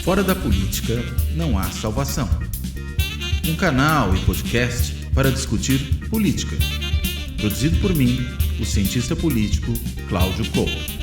Fora da política não há salvação. Um canal e podcast para discutir política. Produzido por mim, o cientista político Cláudio Couto.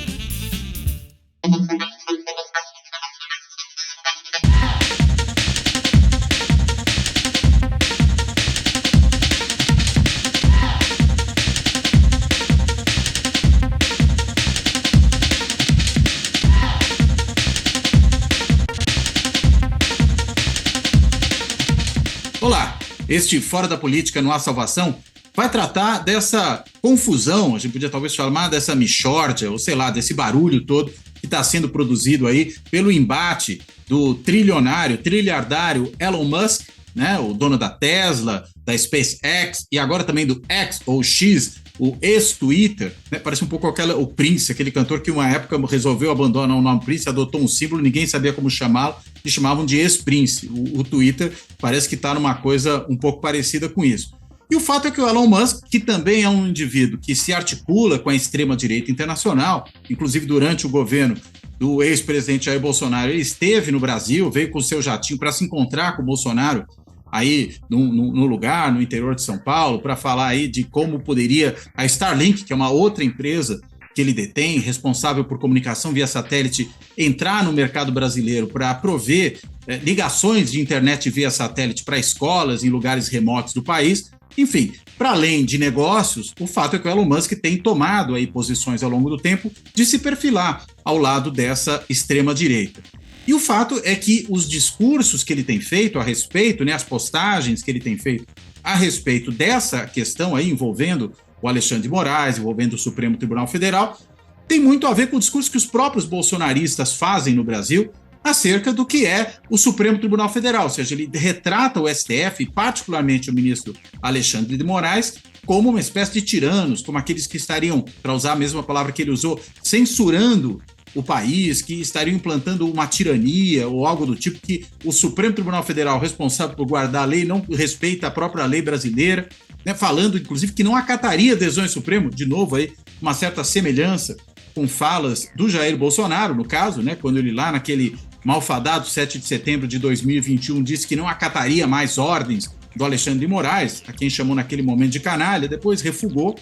Olá, este Fora da Política não há salvação vai tratar dessa confusão, a gente podia talvez chamar dessa mixórdia, ou sei lá, desse barulho todo que está sendo produzido aí pelo embate do trilhardário Elon Musk, né, o dono da Tesla, da SpaceX e agora também do X ou X, o ex-Twitter, né, parece um pouco o Prince, aquele cantor que uma época resolveu abandonar o nome Prince, adotou um símbolo, ninguém sabia como chamá-lo, e chamavam de ex-Prince. O Twitter parece que está numa coisa um pouco parecida com isso. E o fato é que o Elon Musk, que também é um indivíduo que se articula com a extrema-direita internacional, inclusive durante o governo do ex-presidente Jair Bolsonaro, ele esteve no Brasil, veio com o seu jatinho para se encontrar com o Bolsonaro aí no lugar, no interior de São Paulo, para falar aí de como poderia a Starlink, que é uma outra empresa que ele detém, responsável por comunicação via satélite, entrar no mercado brasileiro para prover ligações de internet via satélite para escolas em lugares remotos do país. Enfim, para além de negócios, o fato é que o Elon Musk tem tomado aí posições ao longo do tempo de se perfilar ao lado dessa extrema-direita. E o fato é que os discursos que ele tem feito a respeito, né, as postagens que ele tem feito a respeito dessa questão aí envolvendo o Alexandre de Moraes, envolvendo o Supremo Tribunal Federal, tem muito a ver com o discurso que os próprios bolsonaristas fazem no Brasil acerca do que é o Supremo Tribunal Federal, ou seja, ele retrata o STF, particularmente o ministro Alexandre de Moraes, como uma espécie de tiranos, como aqueles que estariam, para usar a mesma palavra que ele usou, censurando o país, que estariam implantando uma tirania ou algo do tipo, que o Supremo Tribunal Federal, responsável por guardar a lei, não respeita a própria lei brasileira, né, falando, inclusive, que não acataria adesões ao Supremo, de novo, aí, uma certa semelhança com falas do Jair Bolsonaro, no caso, né, quando ele lá naquele malfadado 7 de setembro de 2021 disse que não acataria mais ordens do Alexandre de Moraes, a quem chamou naquele momento de canalha, depois refugou,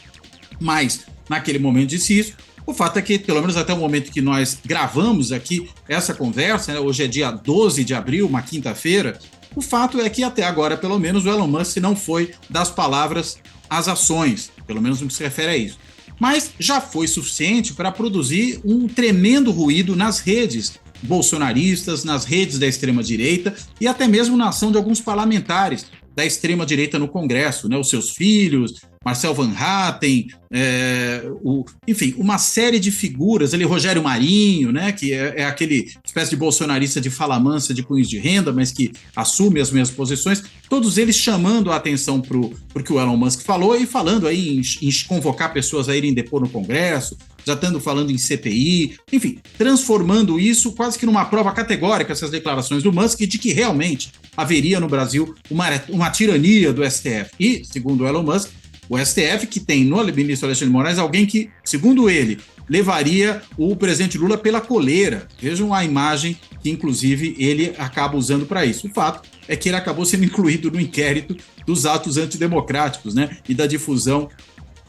mas naquele momento disse isso. O fato é que, pelo menos até o momento que nós gravamos aqui essa conversa, né, hoje é dia 12 de abril, uma quinta-feira, o fato é que até agora, pelo menos, o Elon Musk não foi das palavras às ações, pelo menos no que se refere a isso. Mas já foi suficiente para produzir um tremendo ruído nas redes bolsonaristas, nas redes da extrema-direita e até mesmo na ação de alguns parlamentares da extrema-direita no Congresso, né? Os seus filhos, Marcel Van Hatten, enfim, uma série de figuras, ali Rogério Marinho, né, que é aquele espécie de bolsonarista de fala mansa de cunhos de renda, mas que assume as mesmas posições, todos eles chamando a atenção para o que o Elon Musk falou e falando aí em convocar pessoas a irem depor no Congresso, já estando falando em CPI, enfim, transformando isso quase que numa prova categórica, essas declarações do Musk, de que realmente haveria no Brasil uma tirania do STF. E, segundo o Elon Musk, o STF, que tem no ministro Alexandre de Moraes alguém que, segundo ele, levaria o presidente Lula pela coleira. Vejam a imagem que, inclusive, ele acaba usando para isso. O fato é que ele acabou sendo incluído no inquérito dos atos antidemocráticos, né, e da difusão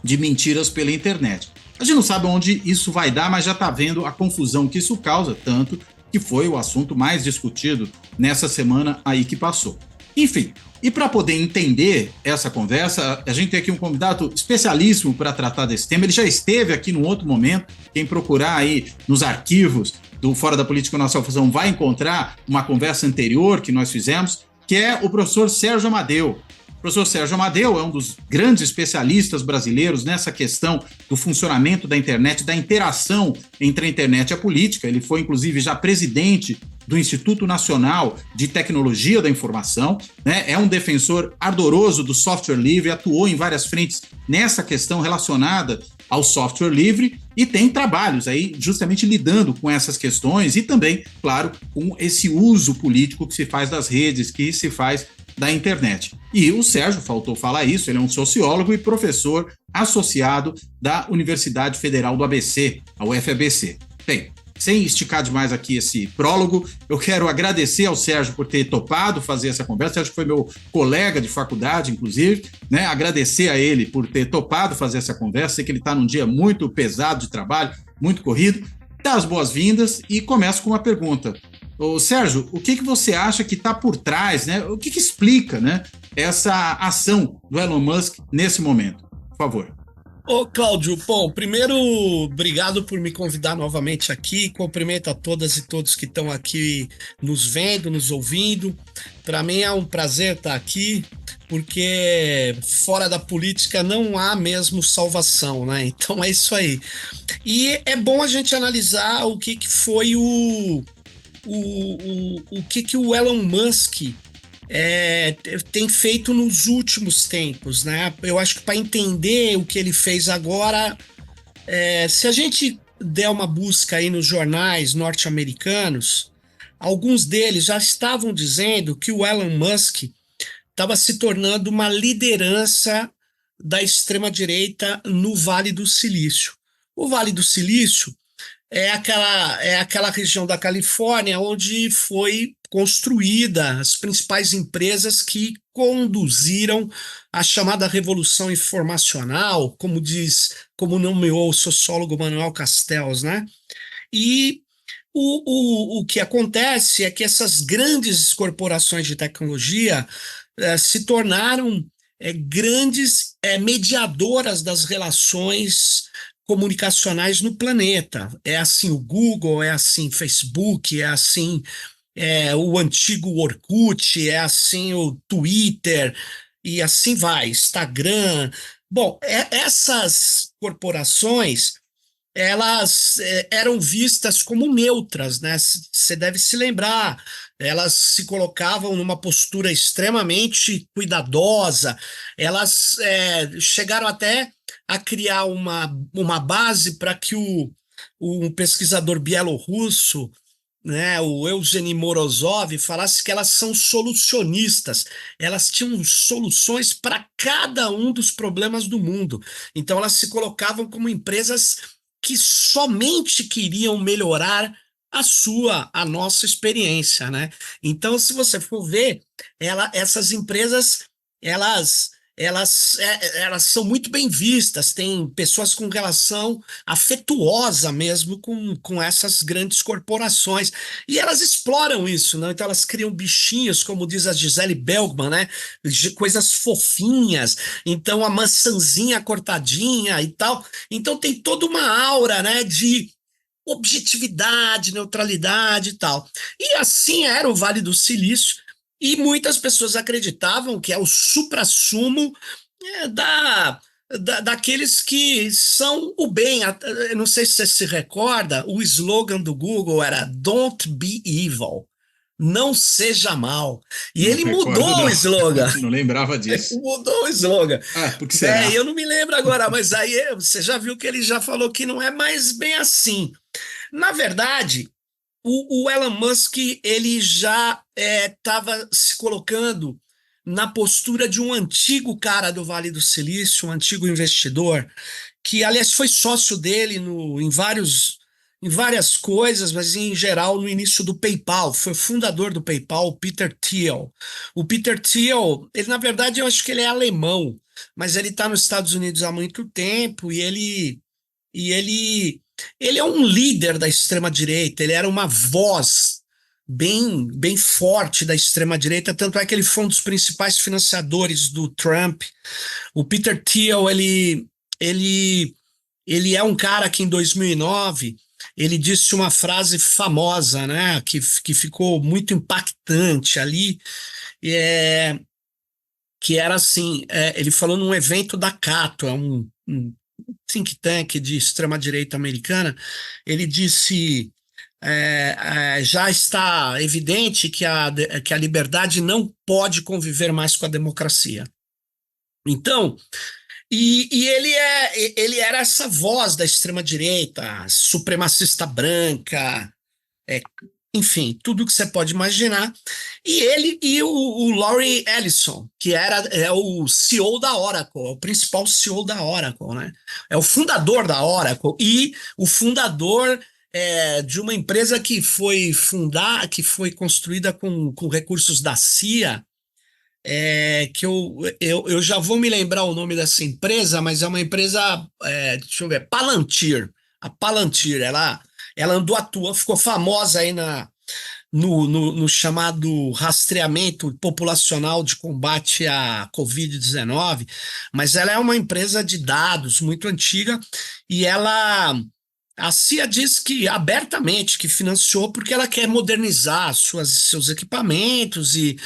de mentiras pela internet. A gente não sabe onde isso vai dar, mas já está vendo a confusão que isso causa, tanto que foi o assunto mais discutido nessa semana aí que passou. Enfim, e para poder entender essa conversa, a gente tem aqui um convidado especialíssimo para tratar desse tema. Ele já esteve aqui num outro momento. Quem procurar aí nos arquivos do Fora da Política Nossa Salvação vai encontrar uma conversa anterior que nós fizemos, que é o professor Sérgio Amadeu. O professor Sérgio Amadeu é um dos grandes especialistas brasileiros nessa questão do funcionamento da internet, da interação entre a internet e a política. Ele foi, inclusive, já presidente do Instituto Nacional de Tecnologia da Informação, né? É um defensor ardoroso do software livre, atuou em várias frentes nessa questão relacionada ao software livre e tem trabalhos aí justamente lidando com essas questões e também, claro, com esse uso político que se faz das redes, que se faz da internet. E o Sérgio, faltou falar isso, ele é um sociólogo e professor associado da Universidade Federal do ABC, a UFABC. Bem, sem esticar demais aqui esse prólogo, eu quero agradecer ao Sérgio por ter topado fazer essa conversa. O Sérgio foi meu colega de faculdade, inclusive, né? Agradecer a ele por ter topado fazer essa conversa. Sei que ele está num dia muito pesado de trabalho, muito corrido. Dá as boas-vindas e começo com uma pergunta. Ô, Sérgio, o que você acha que está por trás, né? O que explica, né, essa ação do Elon Musk nesse momento? Por favor. Ô, Cláudio, bom, primeiro, obrigado por me convidar novamente aqui. Cumprimento a todas e todos que estão aqui nos vendo, nos ouvindo. Para mim é um prazer estar aqui, porque fora da política não há mesmo salvação, né? Então é isso aí. E é bom a gente analisar o que foi o que o Elon Musk tem feito nos últimos tempos, né? Eu acho que para entender o que ele fez agora, se a gente der uma busca aí nos jornais norte-americanos, alguns deles já estavam dizendo que o Elon Musk estava se tornando uma liderança da extrema-direita no Vale do Silício. O Vale do Silício é aquela região da Califórnia onde foi construída as principais empresas que conduziram a chamada Revolução Informacional, como nomeou o sociólogo Manuel Castells, né? E o que acontece é que essas grandes corporações de tecnologia se tornaram grandes mediadoras das relações comunicacionais no planeta. É assim o Google, é assim o Facebook, é assim o antigo Orkut, é assim o Twitter, e assim vai, Instagram. Bom, essas corporações elas eram vistas como neutras, né? Você deve se lembrar, elas se colocavam numa postura extremamente cuidadosa, elas chegaram até a criar uma base para que um pesquisador bielorrusso, né, o Eugeni Morozov, falasse que elas são solucionistas, elas tinham soluções para cada um dos problemas do mundo. Então elas se colocavam como empresas que somente queriam melhorar a nossa experiência, né? Então, se você for ver, essas empresas, elas, elas são muito bem vistas, tem pessoas com relação afetuosa mesmo com essas grandes corporações, e elas exploram isso, né? Então elas criam bichinhos, como diz a Gisele Belgman, né? Coisas fofinhas, então a maçãzinha cortadinha e tal. Então tem toda uma aura, né, de objetividade, neutralidade e tal. E assim era o Vale do Silício, e muitas pessoas acreditavam que é o suprassumo daqueles que são o bem. Eu não sei se você se recorda, o slogan do Google era Don't be evil. Não seja mal. E Não ele recordo, mudou o não. slogan. Não lembrava Ele disso. mudou o slogan. Ah, por que será? Eu não me lembro agora, mas aí você já viu que ele já falou que não é mais bem assim. Na verdade, o Elon Musk ele já estava se colocando na postura de um antigo cara do Vale do Silício, um antigo investidor, que, aliás, foi sócio dele em várias coisas, mas em geral no início do PayPal. Foi o fundador do PayPal, o Peter Thiel. O Peter Thiel, ele, na verdade, eu acho que ele é alemão, mas ele está nos Estados Unidos há muito tempo e ele é um líder da extrema-direita, ele era uma voz bem forte da extrema-direita, tanto é que ele foi um dos principais financiadores do Trump. O Peter Thiel, ele, ele é um cara que em 2009 ele disse uma frase famosa, né, que ficou muito impactante ali, é, que era assim, ele falou num evento da Cato, um think tank de extrema-direita americana, ele disse: já está evidente que a liberdade não pode conviver mais com a democracia. Então, e ele era essa voz da extrema-direita, supremacista branca, é, enfim, tudo que você pode imaginar. E ele e o Laurie Ellison, que é o CEO da Oracle, é o principal CEO da Oracle, né? É o fundador da Oracle e o fundador de uma empresa que foi construída com recursos da CIA, que eu já vou me lembrar o nome dessa empresa, mas é uma empresa, deixa eu ver, Palantir. A Palantir, ela andou ficou famosa aí no chamado rastreamento populacional de combate à Covid-19, mas ela é uma empresa de dados muito antiga e a CIA diz que abertamente que financiou porque ela quer modernizar seus equipamentos e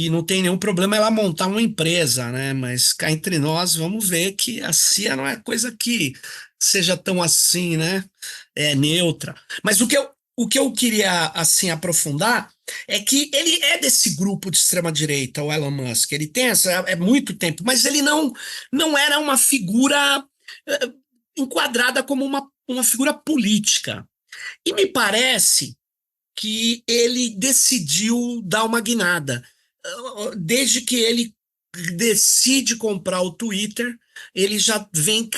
não tem nenhum problema ela montar uma empresa, né? Mas cá entre nós vamos ver que a CIA não é coisa que seja tão assim, né? É neutra. Mas o que eu queria assim aprofundar é que ele é desse grupo de extrema direita, o Elon Musk. Ele tem muito tempo, mas ele não era uma figura eh, enquadrada como uma figura política. E me parece que ele decidiu dar uma guinada. Desde que ele decide comprar o Twitter, ele já vem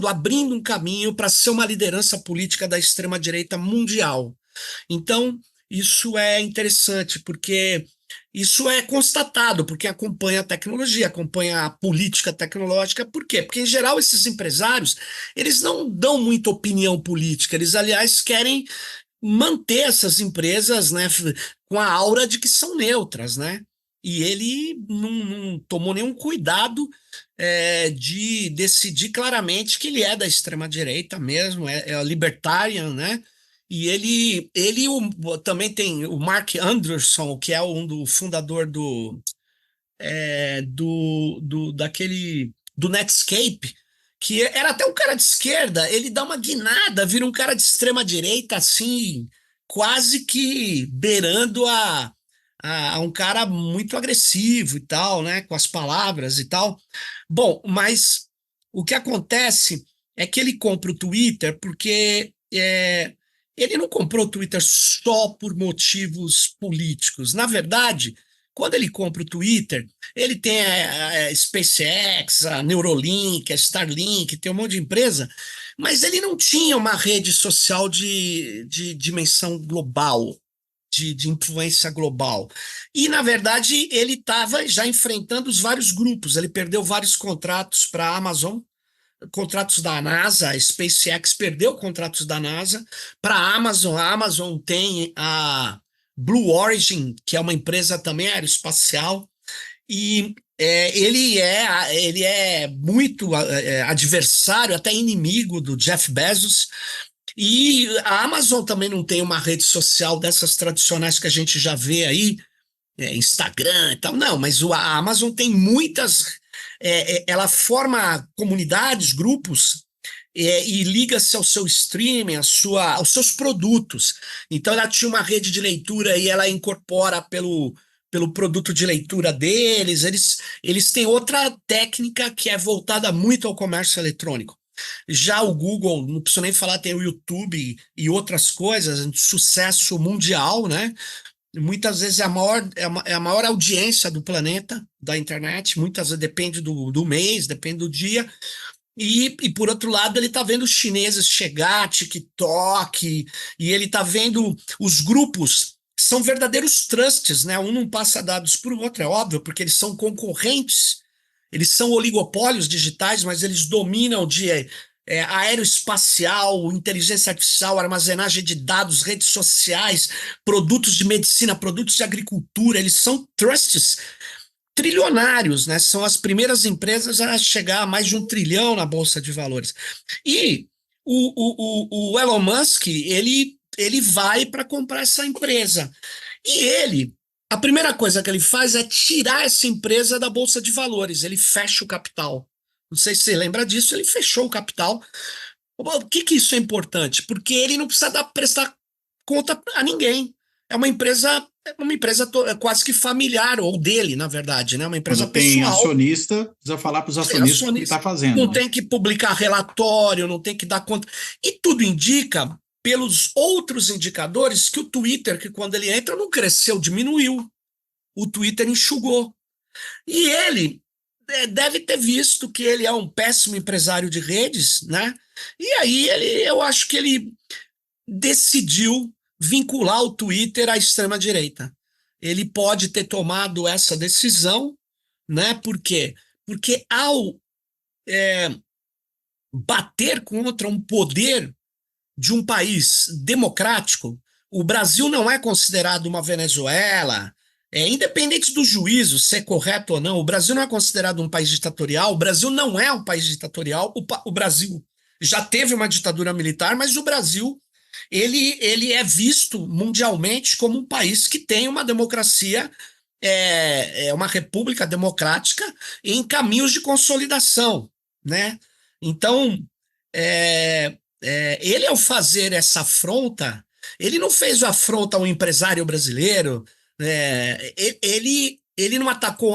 abrindo um caminho para ser uma liderança política da extrema-direita mundial. Então, isso é interessante, porque isso é constatado, porque acompanha a tecnologia, acompanha a política tecnológica. Por quê? Porque, em geral, esses empresários, eles não dão muita opinião política, eles, aliás, querem manter essas empresas, né, com a aura de que são neutras, né? E ele não tomou nenhum cuidado de decidir claramente que ele é da extrema-direita mesmo, é libertarian, né? E também tem o Mark Anderson, que é um do fundador do Netscape, que era até um cara de esquerda, ele dá uma guinada, vira um cara de extrema direita, assim, quase que beirando a um cara muito agressivo e tal, né, com as palavras e tal. Bom, mas o que acontece é que ele compra o Twitter porque ele não comprou o Twitter só por motivos políticos. Na verdade, quando ele compra o Twitter, ele tem a SpaceX, a Neuralink, a Starlink, tem um monte de empresa, mas ele não tinha uma rede social de dimensão global, de influência global. E, na verdade, ele estava já enfrentando os vários grupos, ele perdeu vários contratos para a Amazon, contratos da NASA, a SpaceX perdeu contratos da NASA para a Amazon tem a Blue Origin, que é uma empresa também aeroespacial, e ele é muito adversário, até inimigo do Jeff Bezos, e a Amazon também não tem uma rede social dessas tradicionais que a gente já vê aí, Instagram e tal, não, mas a Amazon tem muitas, ela forma comunidades, grupos, e liga-se ao seu streaming, aos seus produtos. Então ela tinha uma rede de leitura e ela incorpora pelo produto de leitura deles. Eles têm outra técnica que é voltada muito ao comércio eletrônico. Já o Google, não preciso nem falar, tem o YouTube e outras coisas, sucesso mundial, né? Muitas vezes é a maior audiência do planeta, da internet, muitas vezes depende do mês, depende do dia. Por outro lado, ele está vendo os chineses chegar, TikTok, e ele está vendo os grupos, são verdadeiros trusts, né? Um não passa dados para o outro, é óbvio, porque eles são concorrentes, eles são oligopólios digitais, mas eles dominam de aeroespacial, inteligência artificial, armazenagem de dados, redes sociais, produtos de medicina, produtos de agricultura, eles são trusts trilionários, né? São as primeiras empresas a chegar a mais de 1 trilhão na Bolsa de Valores. E o Elon Musk, ele vai para comprar essa empresa. E a primeira coisa que ele faz é tirar essa empresa da Bolsa de Valores. Ele fecha o capital. Não sei se você lembra disso, ele fechou o capital. Por que isso é importante? Porque ele não precisa prestar conta a ninguém. É uma empresa quase que familiar, ou dele, na verdade, né? Uma empresa Quando tem pessoal. acionista, precisa falar para os acionistas o que está fazendo. Não tem que publicar relatório, não tem que dar conta. E tudo indica, pelos outros indicadores, que o Twitter, que quando ele entra, não cresceu, diminuiu. O Twitter enxugou. E ele deve ter visto que ele é um péssimo empresário de redes, né? E aí eu acho que ele decidiu vincular o Twitter à extrema-direita. Ele pode ter tomado essa decisão, né? Por quê? Porque ao bater contra um poder de um país democrático, o Brasil não é considerado uma Venezuela, independente do juízo, se é correto ou não, o Brasil não é considerado um país ditatorial, o Brasil não é um país ditatorial, o Brasil já teve uma ditadura militar, mas o Brasil ele é visto mundialmente como um país que tem uma democracia, é uma república democrática em caminhos de consolidação, né? Então, ele ao fazer essa afronta, ele não fez afronta ao empresário brasileiro, ele não atacou,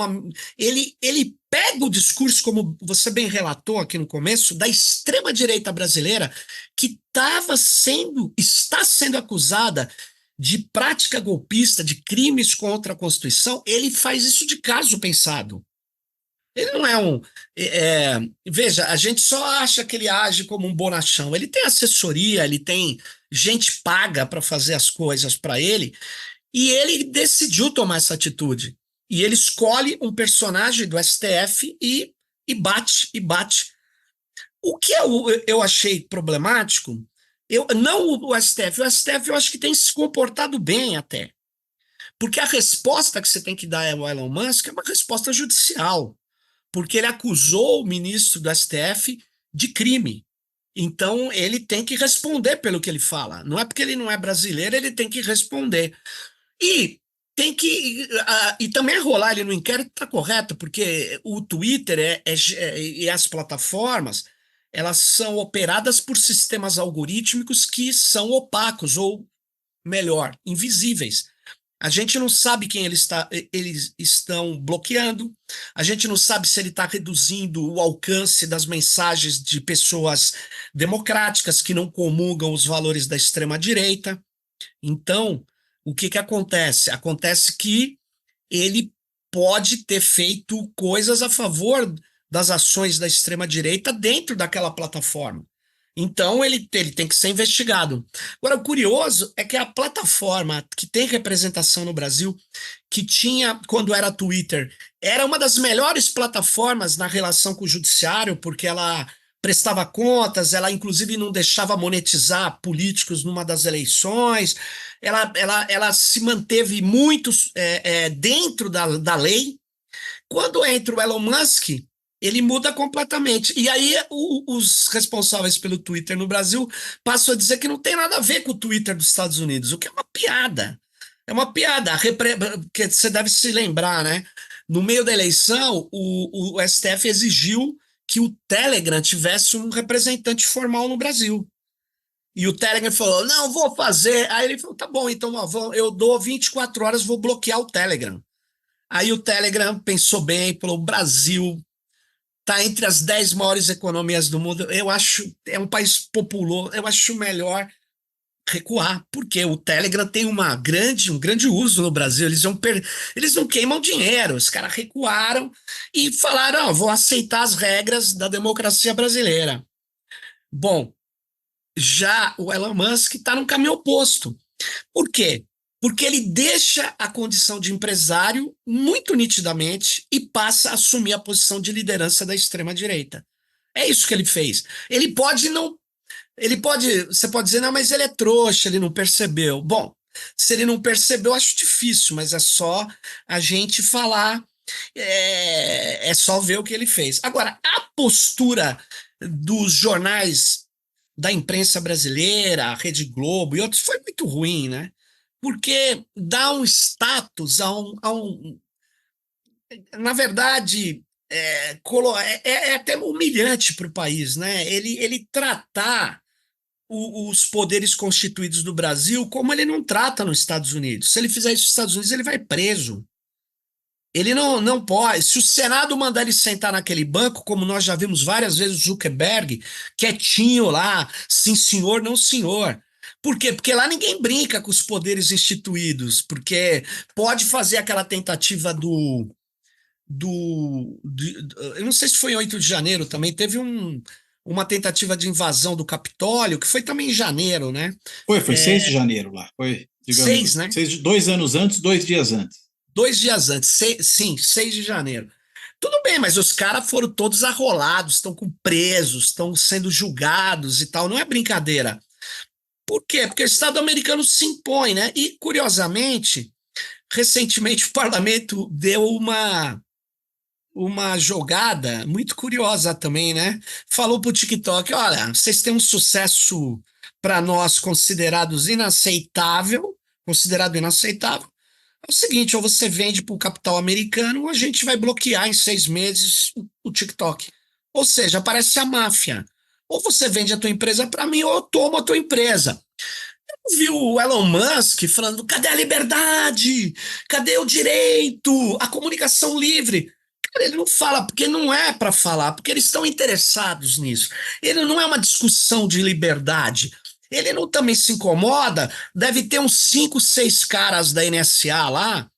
ele pega o discurso, como você bem relatou aqui no começo, da extrema-direita brasileira, que está sendo acusada de prática golpista, de crimes contra a Constituição. Ele faz isso de caso pensado. Ele não é um. Veja, a gente só acha que ele age como um bonachão. Ele tem assessoria, ele tem gente paga para fazer as coisas para ele, e ele decidiu tomar essa atitude. E ele escolhe um personagem do STF e bate, e bate. O que eu achei problemático, não o STF eu acho que tem se comportado bem até. Porque a resposta que você tem que dar ao Elon Musk é uma resposta judicial, porque ele acusou o ministro do STF de crime. Então, ele tem que responder pelo que ele fala. Não é porque ele não é brasileiro, ele tem que responder. E tem que. E também rolar ele no inquérito está correto, porque o Twitter e as plataformas, elas são operadas por sistemas algorítmicos que são opacos, ou melhor, invisíveis. A gente não sabe quem eles estão bloqueando, a gente não sabe se ele está reduzindo o alcance das mensagens de pessoas democráticas que não comungam os valores da extrema-direita. Então, o que acontece? Acontece que ele pode ter feito coisas a favor das ações da extrema-direita dentro daquela plataforma. Então, ele tem que ser investigado. Agora, o curioso é que a plataforma que tem representação no Brasil, que tinha, quando era Twitter, era uma das melhores plataformas na relação com o judiciário, porque ela prestava contas, ela inclusive não deixava monetizar políticos numa das eleições, ela se manteve muito dentro da lei. Quando entra o Elon Musk, ele muda completamente. E aí os responsáveis pelo Twitter no Brasil passam a dizer que não tem nada a ver com o Twitter dos Estados Unidos, o que é uma piada. É uma piada, que você deve se lembrar, né? No meio da eleição, o STF exigiu que o Telegram tivesse um representante formal no Brasil. E o Telegram falou, não, vou fazer. Aí ele falou, tá bom, então eu dou 24 horas, vou bloquear o Telegram. Aí o Telegram pensou bem, falou, o Brasil está entre as 10 maiores economias do mundo. Eu acho, é um país populoso, eu acho melhor recuar, porque o Telegram tem um grande uso no Brasil, eles não queimam dinheiro, os caras recuaram e falaram, vou aceitar as regras da democracia brasileira. Bom, já o Elon Musk está no caminho oposto. Por quê? Porque ele deixa a condição de empresário muito nitidamente e passa a assumir a posição de liderança da extrema-direita. É isso que ele fez. Você pode dizer, não, mas ele é trouxa, ele não percebeu. Bom, se ele não percebeu, acho difícil, mas é só a gente falar, é só ver o que ele fez. Agora, a postura dos jornais da imprensa brasileira, a Rede Globo e outros, foi muito ruim, né? Porque dá um status na verdade, é até humilhante para o país, né? Ele tratar os poderes constituídos do Brasil como ele não trata nos Estados Unidos. Se ele fizer isso nos Estados Unidos, ele vai preso. Ele não pode. Se o Senado mandar ele sentar naquele banco, como nós já vimos várias vezes o Zuckerberg, quietinho lá, sim senhor, não senhor. Por quê? Porque lá ninguém brinca com os poderes instituídos, porque pode fazer aquela tentativa eu não sei se foi em 8 de janeiro também, teve uma tentativa de invasão do Capitólio, que foi também em janeiro, né? Foi 6 de janeiro lá. Foi, digamos, 6, né? 2 anos antes, 2 dias antes. 2 dias antes, sim, 6 de janeiro. Tudo bem, mas os caras foram todos arrolados, estão presos, estão sendo julgados e tal. Não é brincadeira. Por quê? Porque o Estado americano se impõe, né? E, curiosamente, recentemente o parlamento deu uma jogada muito curiosa também, né? Falou para o TikTok: olha, vocês têm um sucesso para nós considerado inaceitável. É o seguinte, ou você vende para o capital americano, ou a gente vai bloquear em 6 meses o TikTok. Ou seja, parece a máfia. Ou você vende a tua empresa para mim, ou eu tomo a tua empresa. Eu vi o Elon Musk falando: cadê a liberdade? Cadê o direito? A comunicação livre? Cara, ele não fala porque não é para falar, porque eles estão interessados nisso. Ele não é uma discussão de liberdade. Ele não também se incomoda, deve ter uns 5, 6 caras da NSA lá,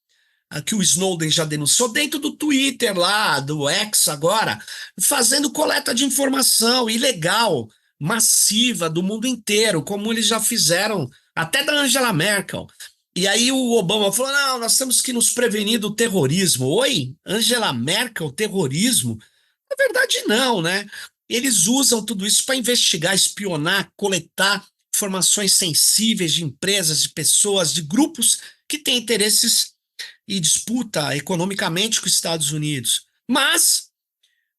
que o Snowden já denunciou, dentro do Twitter lá, do X agora, fazendo coleta de informação ilegal, massiva, do mundo inteiro, como eles já fizeram, até da Angela Merkel. E aí o Obama falou: não, nós temos que nos prevenir do terrorismo. Oi? Angela Merkel, terrorismo? Na verdade, não, né? Eles usam tudo isso para investigar, espionar, coletar informações sensíveis de empresas, de pessoas, de grupos que têm interesses e disputa economicamente com os Estados Unidos. Mas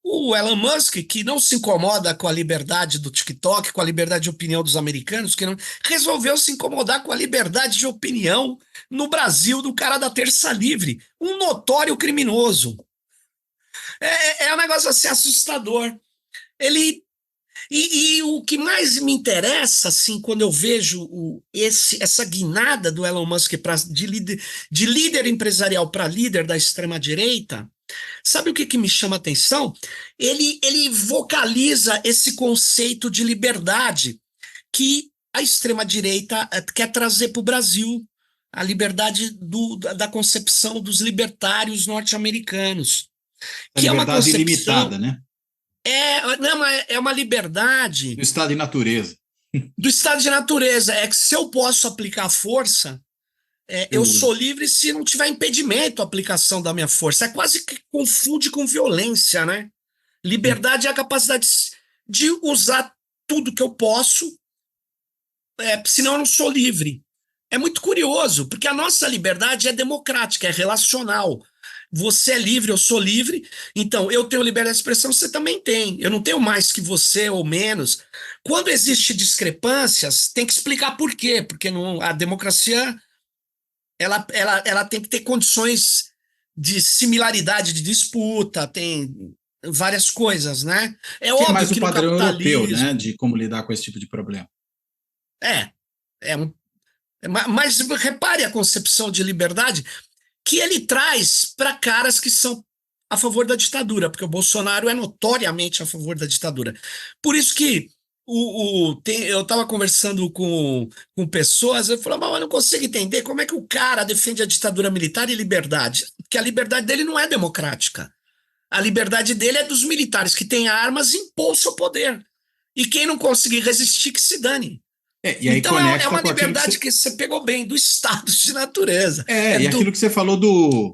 o Elon Musk, que não se incomoda com a liberdade do TikTok, com a liberdade de opinião dos americanos, que não, resolveu se incomodar com a liberdade de opinião no Brasil do cara da Terça Livre, um notório criminoso. É um negócio assim assustador. Ele e o que mais me interessa, assim, quando eu vejo essa guinada do Elon Musk de líder empresarial para líder da extrema-direita, sabe o que me chama a atenção? Ele vocaliza esse conceito de liberdade que a extrema-direita quer trazer para o Brasil, a liberdade da concepção dos libertários norte-americanos, A que é uma liberdade ilimitada, concepção. né? Não, é uma liberdade Do estado de natureza. do estado de natureza. É que se eu posso aplicar força, Eu eu sou uso. livre se não tiver impedimento a aplicação da minha força. É quase que confunde com violência, né? Liberdade é a capacidade de usar tudo que eu posso, senão eu não sou livre. É muito curioso, porque a nossa liberdade é democrática, é relacional. Você é livre, eu sou livre, então eu tenho liberdade de expressão, você também tem. Eu não tenho mais que você ou menos. Quando existe discrepâncias, tem que explicar por quê, porque a democracia ela tem que ter condições de similaridade de disputa, tem várias coisas, né? É Que é óbvio mais o que no padrão europeu, né? capitalismo, De como lidar com esse tipo de problema. é, é um, mas repare a concepção de liberdade que ele traz para caras que são a favor da ditadura, porque o Bolsonaro é notoriamente a favor da ditadura. Por isso que eu estava conversando com pessoas, eu falei: mas eu não consigo entender como é que o cara defende a ditadura militar e liberdade, porque a liberdade dele não é democrática. A liberdade dele é dos militares que têm armas e impor o seu poder. E quem não conseguir resistir, que se dane. E aí Então é conecta uma com aquilo que liberdade você. que você pegou bem, do estado de natureza. E aquilo que você falou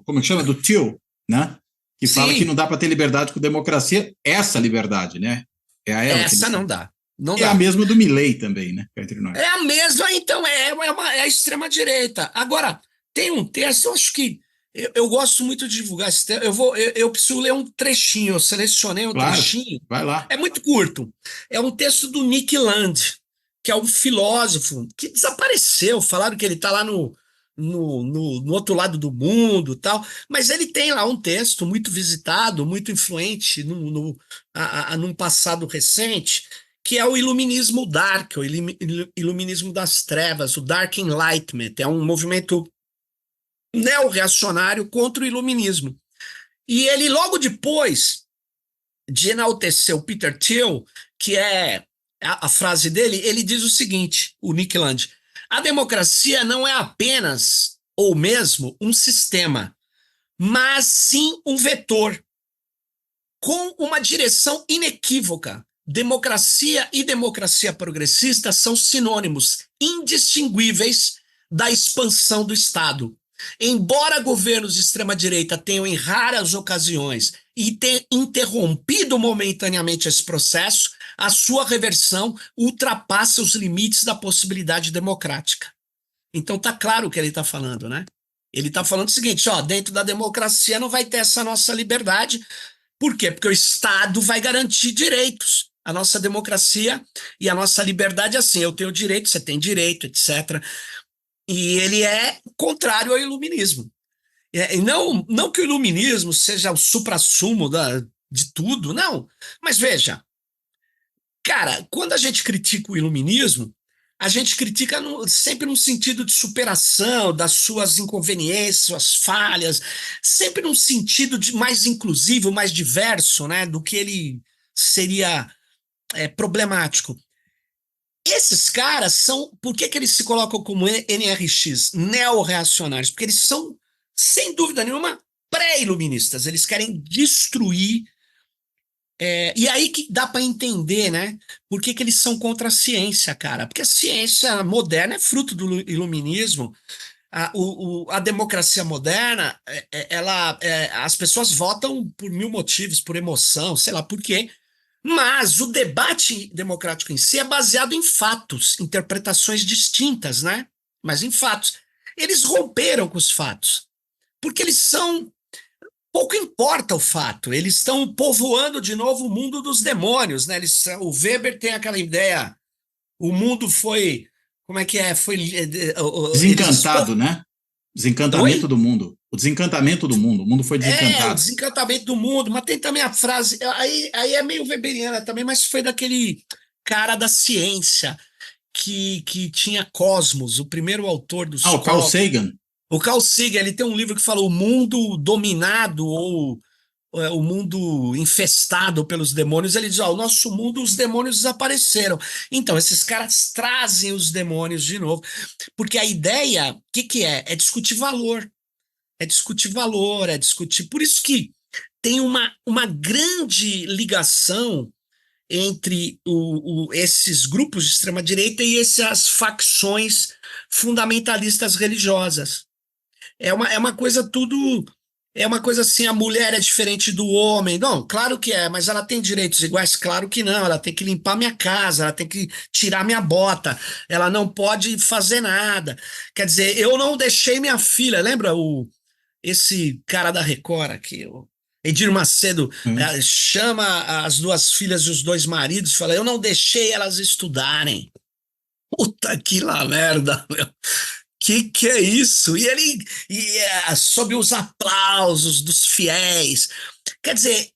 como é que chama? Do Till, né? Que fala que não Sim, dá para ter liberdade com democracia, essa liberdade, né? É a ela que ele essa não fala. dá. Não É a dá. mesma do Milley também, né? Cá entre nós. É a mesma, então, é a extrema-direita. Agora, tem um texto, eu acho que eu gosto muito de divulgar esse texto. Eu preciso ler um trechinho, eu selecionei um Claro, trechinho. vai lá. É muito curto. É um texto do Nick Land, que é um filósofo que desapareceu. Falaram que ele está lá no outro lado do mundo, tal. Mas ele tem lá um texto muito visitado, muito influente num passado recente, que é o iluminismo dark, o iluminismo das trevas, o Dark Enlightenment. É um movimento neo-reacionário contra o iluminismo. E ele, logo depois de enaltecer o Peter Thiel, que é a frase dele, ele diz o seguinte, o Nick Land: a democracia não é apenas ou mesmo um sistema, mas sim um vetor com uma direção inequívoca. Democracia e democracia progressista são sinônimos indistinguíveis da expansão do Estado. Embora governos de extrema-direita tenham, em raras ocasiões, e ter interrompido momentaneamente esse processo, a sua reversão ultrapassa os limites da possibilidade democrática. Então tá claro o que ele está falando, né? Ele está falando o seguinte, ó, dentro da democracia não vai ter essa nossa liberdade. Por quê? Porque o Estado vai garantir direitos. A nossa democracia e a nossa liberdade é assim, eu tenho direito, você tem direito, etc. E ele é contrário ao iluminismo. E não que o iluminismo seja o suprassumo de tudo, não. Mas veja, cara, quando a gente critica o iluminismo, a gente critica sempre num sentido de superação das suas inconveniências, suas falhas, sempre num sentido mais inclusivo, mais diverso, né, do que ele seria problemático. Esses caras são... Por que eles se colocam como NRX, neo-reacionários? Porque eles são, sem dúvida nenhuma, pré-iluministas. Eles querem destruir... e aí que dá para entender, né? Por que eles são contra a ciência, cara? Porque a ciência moderna é fruto do iluminismo. A democracia moderna, as pessoas votam por mil motivos, por emoção, sei lá por quê. Mas o debate democrático em si é baseado em fatos, interpretações distintas, né? Mas em fatos. Eles romperam com os fatos, porque eles são... Pouco importa o fato, eles estão povoando de novo o mundo dos demônios, né? O Weber tem aquela ideia, o mundo foi... Como é que é? Foi... Desencantado, né? Desencantamento Oi? do mundo. O desencantamento do mundo. O mundo foi O desencantado. desencantamento do mundo, mas tem também a frase, aí é meio weberiana também, mas foi daquele cara da ciência que tinha Cosmos, o primeiro autor dos O Carl Cosmos. Sagan. O Carl Sagan, ele tem um livro que fala o mundo dominado ou o mundo infestado pelos demônios. Ele diz, o nosso mundo, os demônios desapareceram. Então, esses caras trazem os demônios de novo, porque a ideia, o que é? É discutir valor. É discutir valor, é discutir... Por isso que tem uma grande ligação entre esses grupos de extrema-direita e essas facções fundamentalistas religiosas. É uma coisa tudo... É uma coisa assim, a mulher é diferente do homem. Não, claro que é, mas ela tem direitos iguais? Claro que não. Ela tem que limpar minha casa, ela tem que tirar minha bota, ela não pode fazer nada. Quer dizer, eu não deixei minha filha... Lembra esse cara da Record aqui, o Edir Macedo, chama as duas filhas e os dois maridos e fala, eu não deixei elas estudarem. Puta que lá merda, meu. Que é isso? E ele, sob os aplausos dos fiéis. Quer dizer,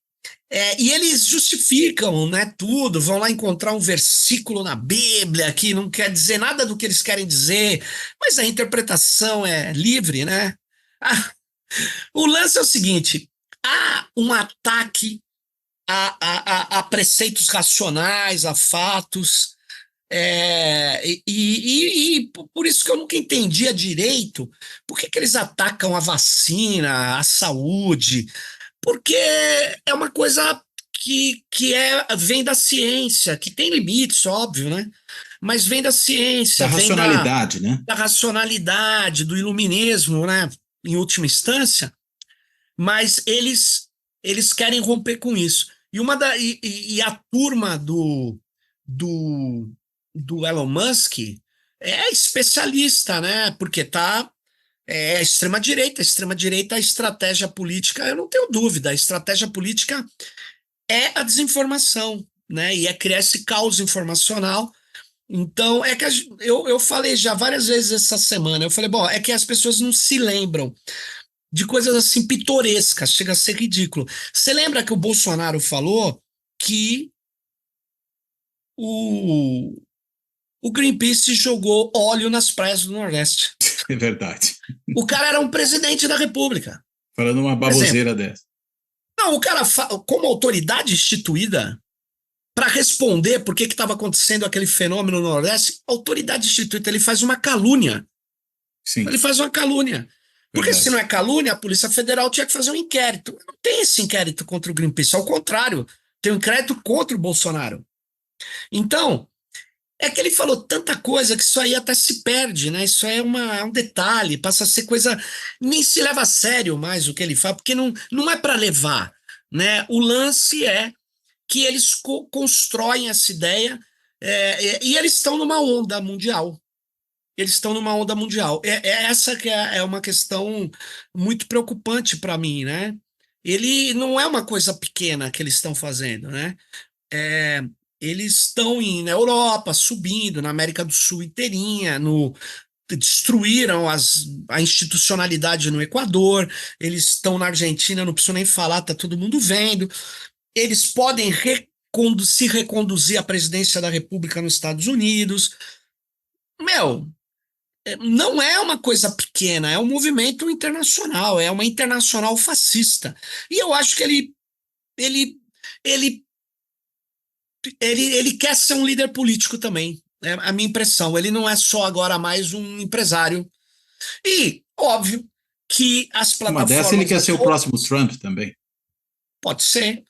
e eles justificam, né, tudo, vão lá encontrar um versículo na Bíblia que não quer dizer nada do que eles querem dizer, mas a interpretação é livre, né? O lance é o seguinte: há um ataque a preceitos racionais, a fatos, e por isso que eu nunca entendia direito por que eles atacam a vacina, a saúde, porque é uma coisa vem da ciência, que tem limites, óbvio, né? Mas vem da ciência, Da vem racionalidade, né? da racionalidade, do iluminismo, né? Em última instância. Mas eles querem romper com isso. E a turma do Elon Musk é especialista, né? Porque é extrema-direita, a estratégia política, eu não tenho dúvida, a estratégia política é a desinformação, né? E é criar esse caos informacional. Então, é que eu falei já várias vezes essa semana, eu falei, bom, é que as pessoas não se lembram de coisas assim pitorescas, chega a ser ridículo. Você lembra que o Bolsonaro falou que o Greenpeace jogou óleo nas praias do Nordeste? É verdade. O cara era um presidente da República. Falando uma baboseira dessa. Não, o cara, como autoridade instituída, para responder por que estava acontecendo aquele fenômeno no Nordeste, autoridade instituída, ele faz uma calúnia. Sim. Ele faz uma calúnia. Porque se não verdade. é calúnia, a Polícia Federal tinha que fazer um inquérito. Não tem esse inquérito contra o Greenpeace, ao contrário, tem um inquérito contra o Bolsonaro. Então, é que ele falou tanta coisa que isso aí até se perde, né? Isso aí é um detalhe, passa a ser coisa. Nem se leva a sério mais o que ele fala, porque não é para levar, né? O lance é que eles constroem essa ideia e eles estão numa onda mundial. Eles estão numa onda mundial. Essa que é uma questão muito preocupante para mim, né? Ele não é uma coisa pequena que eles estão fazendo, né? É, eles estão na Europa, subindo, na América do Sul inteirinha, destruíram a institucionalidade no Equador, eles estão na Argentina, não preciso nem falar, tá todo mundo vendo. Eles podem se reconduzir à presidência da República nos Estados Unidos. Meu, não é uma coisa pequena, é um movimento internacional, é uma internacional fascista. E eu acho que ele, ele, ele quer ser um líder político também. É a minha impressão. Ele não é só agora mais um empresário. E, óbvio, que as Uma dessa ele plataformas. quer ser o próximo Trump também. Pode ser.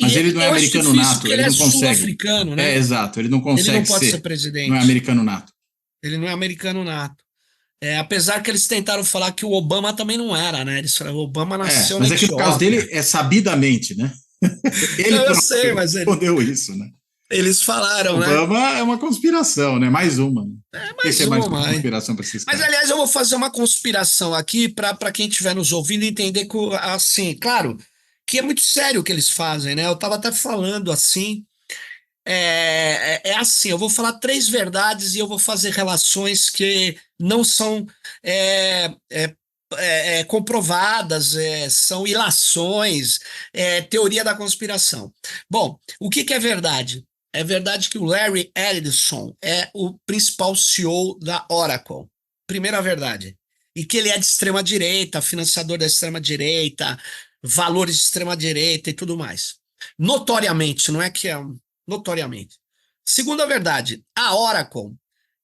Mas ele não é Eu acho americano difícil, nato, porque ele ele é não consegue. sul-africano, É, né? exato, ele não Ele não consegue pode ser ser. Não é presidente. americano nato. Ele não é americano nato. Apesar que eles tentaram falar que o Obama também não era, né? Eles falaram, o Obama É, nasceu na mas é que no caso Etiópia. dele é sabidamente, né? Ele Não, eu próprio sei, mas respondeu isso, né? eles falaram, né? Obama é uma conspiração, né? Mais uma. Né? Mais Esse é mais uma, uma mãe. conspiração para esses Mas, caras. aliás, eu vou fazer uma conspiração aqui para quem estiver nos ouvindo entender que, assim, claro, que é muito sério o que eles fazem, né? Eu estava até falando assim. Assim, eu vou falar três verdades e eu vou fazer relações que não são é, é, comprovadas, são ilações, teoria da conspiração. Bom, o que é verdade? É verdade que o Larry Ellison é o principal CEO da Oracle. Primeira verdade. E que ele é de extrema direita, financiador da extrema direita, valores de extrema direita e tudo mais. Notoriamente, não é que é notoriamente. Segunda verdade, a Oracle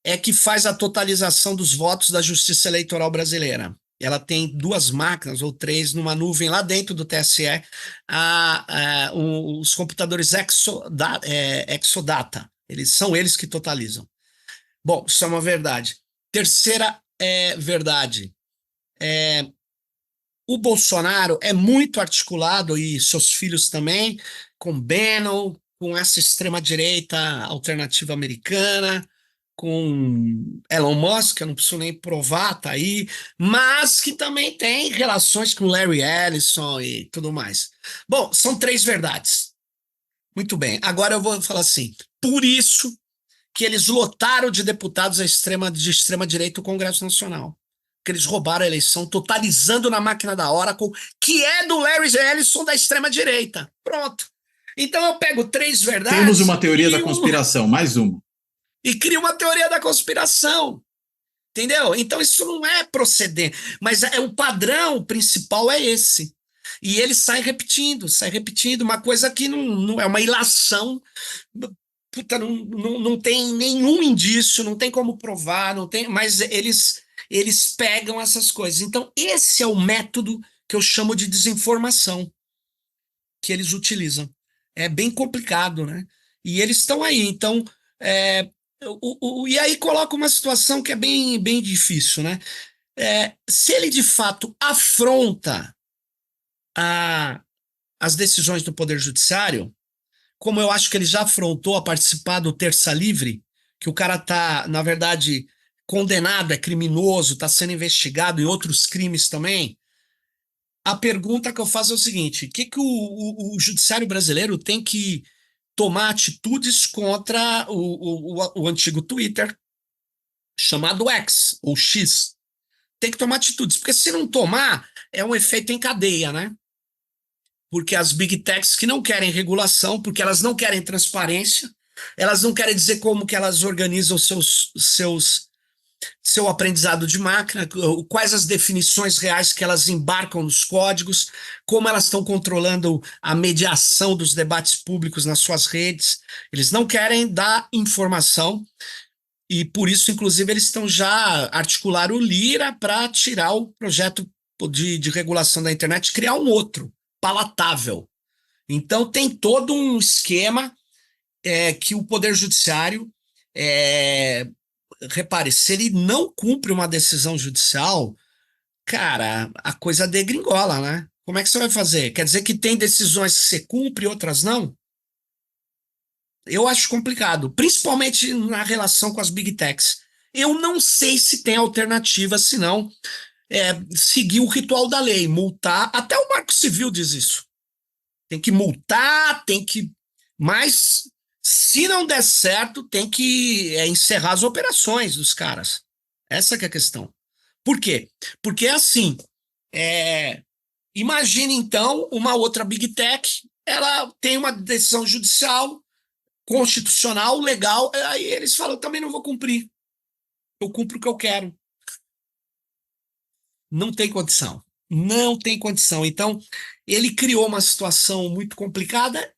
é que faz a totalização dos votos da Justiça Eleitoral Brasileira. Ela tem duas máquinas ou três numa nuvem lá dentro do TSE, os computadores Exodata. São eles que totalizam. Bom, isso é uma verdade. Terceira verdade. O Bolsonaro é muito articulado, e seus filhos também, com Bannon, com essa extrema-direita alternativa americana, com Elon Musk, eu não preciso nem provar, tá aí, mas que também tem relações com Larry Ellison e tudo mais. Bom, são três verdades. Muito bem, agora eu vou falar assim, por isso que eles lotaram de deputados de extrema-direita o Congresso Nacional. Que eles roubaram a eleição, totalizando na máquina da Oracle, que é do Larry Ellison da extrema-direita. Pronto. Então eu pego três Temos verdades uma teoria da conspiração, mais uma. e crio uma teoria da conspiração. Entendeu? Então isso não é proceder, mas o padrão principal é esse. E ele sai repetindo, uma coisa que não é uma ilação. Puta, não tem nenhum indício, não tem como provar, não tem, mas eles pegam essas coisas. Então, esse é o método que eu chamo de desinformação que eles utilizam. É bem complicado, né? E eles estão aí. Então, e aí coloca uma situação que é bem, bem difícil, né? Se ele de fato afronta a, as decisões do Poder Judiciário, como eu acho que ele já afrontou a participar do Terça Livre, que o cara tá, na verdade, condenado, é criminoso, está sendo investigado em outros crimes também. A pergunta que eu faço é o seguinte: o que o judiciário brasileiro tem que tomar atitudes contra o antigo Twitter, chamado X, ou X? Tem que tomar atitudes, porque se não tomar, é um efeito em cadeia, né? Porque as big techs que não querem regulação, porque elas não querem transparência, elas não querem dizer como que elas organizam seu aprendizado de máquina, quais as definições reais que elas embarcam nos códigos, como elas estão controlando a mediação dos debates públicos nas suas redes. Eles não querem dar informação. E por isso, inclusive, eles estão já articularam o Lira para tirar o projeto de regulação da internet, criar um outro, palatável. Então tem todo um esquema que o Poder Judiciário, é, repare, se ele não cumpre uma decisão judicial, cara, a coisa degringola, né? Como é que você vai fazer? Quer dizer que tem decisões que você cumpre e outras não? Eu acho complicado, principalmente na relação com as Big Techs. Eu não sei se tem alternativa, senão seguir o ritual da lei, multar. Até o Marco Civil diz isso. Tem que multar, tem que. Mas, se não der certo, tem que encerrar as operações dos caras. Essa que é a questão. Por quê? Porque é assim. é, Imagine, então, uma outra Big Tech, ela tem uma decisão judicial, constitucional, legal, aí eles falam, também não vou cumprir. Eu cumpro o que eu quero. Não tem condição. Não tem condição. Então, ele criou uma situação muito complicada,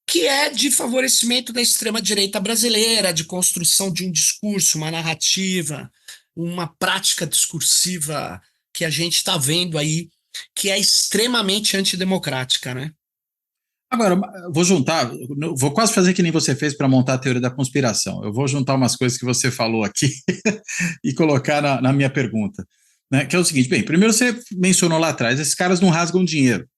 que é de favorecimento da extrema-direita brasileira, de construção de um discurso, uma narrativa, uma prática discursiva que a gente está vendo aí, que é extremamente antidemocrática, né? Agora, vou juntar, vou quase fazer que nem você fez para montar a teoria da conspiração. Eu vou juntar umas coisas que você falou aqui e colocar na minha pergunta. Né? Que é o seguinte: bem, primeiro você mencionou lá atrás, esses caras não rasgam dinheiro.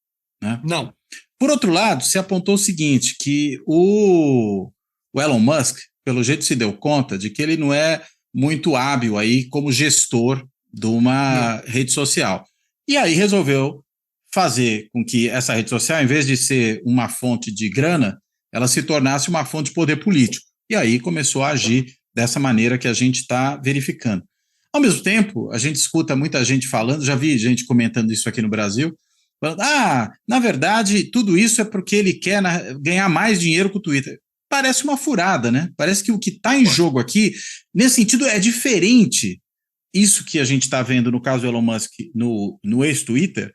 Né? Não. Por outro lado, você apontou o seguinte, que o Elon Musk, pelo jeito, se deu conta de que ele não é muito hábil aí como gestor de uma Não. rede social. E aí resolveu fazer com que essa rede social, em vez de ser uma fonte de grana, ela se tornasse uma fonte de poder político. E aí começou a agir dessa maneira que a gente está verificando. Ao mesmo tempo, a gente escuta muita gente falando, já vi gente comentando isso aqui no Brasil, falando, na verdade, tudo isso é porque ele quer ganhar mais dinheiro com o Twitter. Parece uma furada, né? Parece que o que está em jogo aqui, nesse sentido, é diferente isso que a gente está vendo no caso do Elon Musk no ex-Twitter,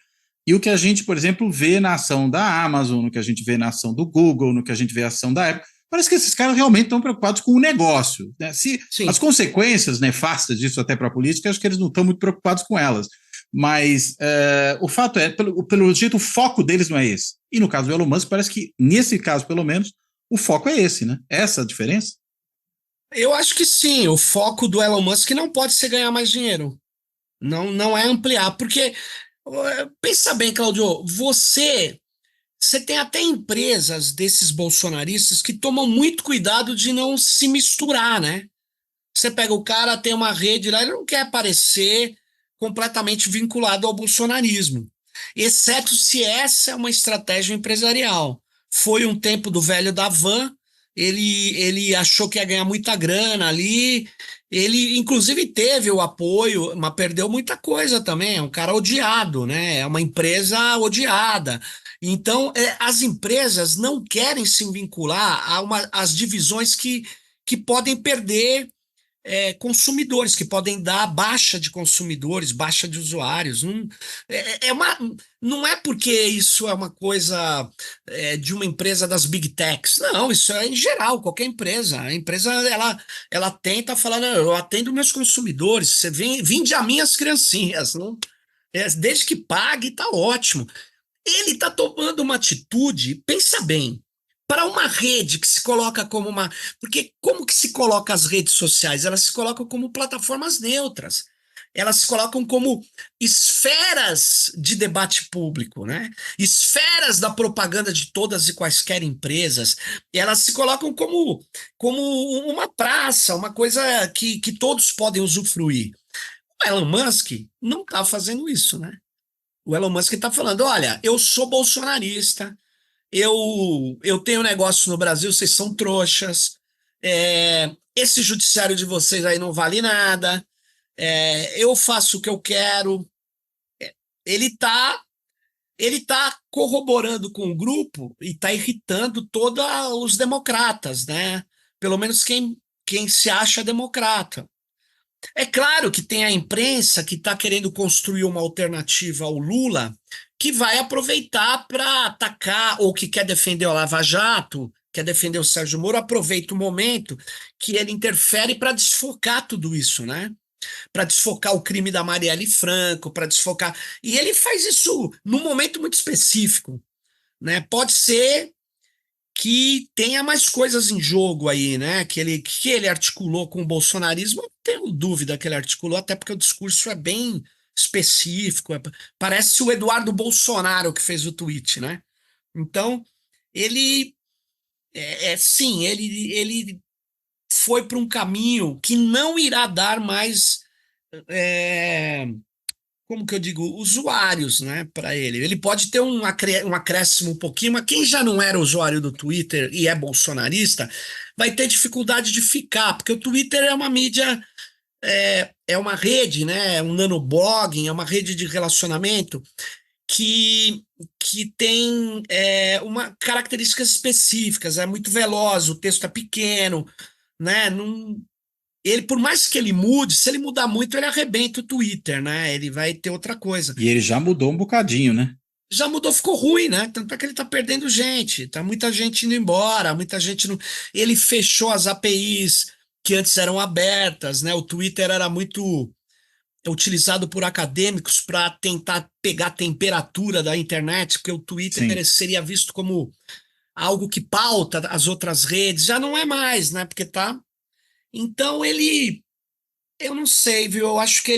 e o que a gente, por exemplo, vê na ação da Amazon, no que a gente vê na ação do Google, no que a gente vê na ação da Apple. Parece que esses caras realmente estão preocupados com o negócio. Né? Se as consequências nefastas disso até para a política, acho que eles não estão muito preocupados com elas. Mas o fato é, pelo jeito, o foco deles não é esse. E no caso do Elon Musk, parece que, nesse caso, pelo menos, o foco é esse, né? Essa a diferença? Eu acho que sim. O foco do Elon Musk não pode ser ganhar mais dinheiro. Não, não é ampliar. Porque, pensa bem, Claudio, você tem até empresas desses bolsonaristas que tomam muito cuidado de não se misturar, né? Você pega o cara, tem uma rede lá, ele não quer aparecer completamente vinculado ao bolsonarismo, exceto se essa é uma estratégia empresarial. Foi um tempo do velho da van, ele achou que ia ganhar muita grana ali, ele inclusive teve o apoio, mas perdeu muita coisa também, é um cara odiado, né? É uma empresa odiada. Então, as empresas não querem se vincular às divisões que podem perder consumidores, que podem dar baixa de consumidores, baixa de usuários. Não é porque isso é uma coisa de uma empresa das Big Techs. Não, isso é em geral, qualquer empresa. A empresa ela tenta falar, não, eu atendo meus consumidores, você vinde a minhas criancinhas. Não, desde que pague, tá ótimo. Ele está tomando uma atitude, pensa bem, para uma rede que se coloca como uma. Porque como que se coloca as redes sociais? Elas se colocam como plataformas neutras. Elas se colocam como esferas de debate público, né? Esferas da propaganda de todas e quaisquer empresas. Elas se colocam como uma praça, uma coisa que todos podem usufruir. O Elon Musk não está fazendo isso, né? O Elon Musk está falando: olha, eu sou bolsonarista, eu tenho negócio no Brasil, vocês são trouxas, esse judiciário de vocês aí não vale nada, eu faço o que eu quero. Ele está ele tá corroborando com o grupo e está irritando todos os democratas, né? Pelo menos quem se acha democrata. É claro que tem a imprensa que está querendo construir uma alternativa ao Lula, que vai aproveitar para atacar, ou que quer defender o Lava Jato, quer defender o Sérgio Moro, aproveita o momento que ele interfere para desfocar tudo isso, né? Para desfocar o crime da Marielle Franco, para desfocar. E ele faz isso num momento muito específico, né? Pode ser que tenha mais coisas em jogo aí, né? Que ele articulou com o bolsonarismo, eu não tenho dúvida que ele articulou, até porque o discurso é bem específico. Parece o Eduardo Bolsonaro que fez o tweet, né? Então, ele sim, ele foi para um caminho que não irá dar mais, é, como que eu digo, usuários, né, para ele. Ele pode ter um acréscimo um pouquinho, mas quem já não era usuário do Twitter e é bolsonarista vai ter dificuldade de ficar, porque o Twitter é uma mídia, é uma rede, né, um nanoblogging, é uma rede de relacionamento que, que tem uma características específicas, é muito veloz, o texto é pequeno, né? Não, ele, por mais que ele mude, se ele mudar muito, ele arrebenta o Twitter, né? Ele vai ter outra coisa. E ele já mudou um bocadinho, né? Já mudou, ficou ruim, né? Tanto é que ele tá perdendo gente, tá muita gente indo embora, muita gente não. Ele fechou as APIs que antes eram abertas, né? O Twitter era muito utilizado por acadêmicos para tentar pegar a temperatura da internet, porque o Twitter Sim. seria visto como algo que pauta as outras redes, já não é mais, né? Porque tá. Então eu não sei, viu? Eu acho que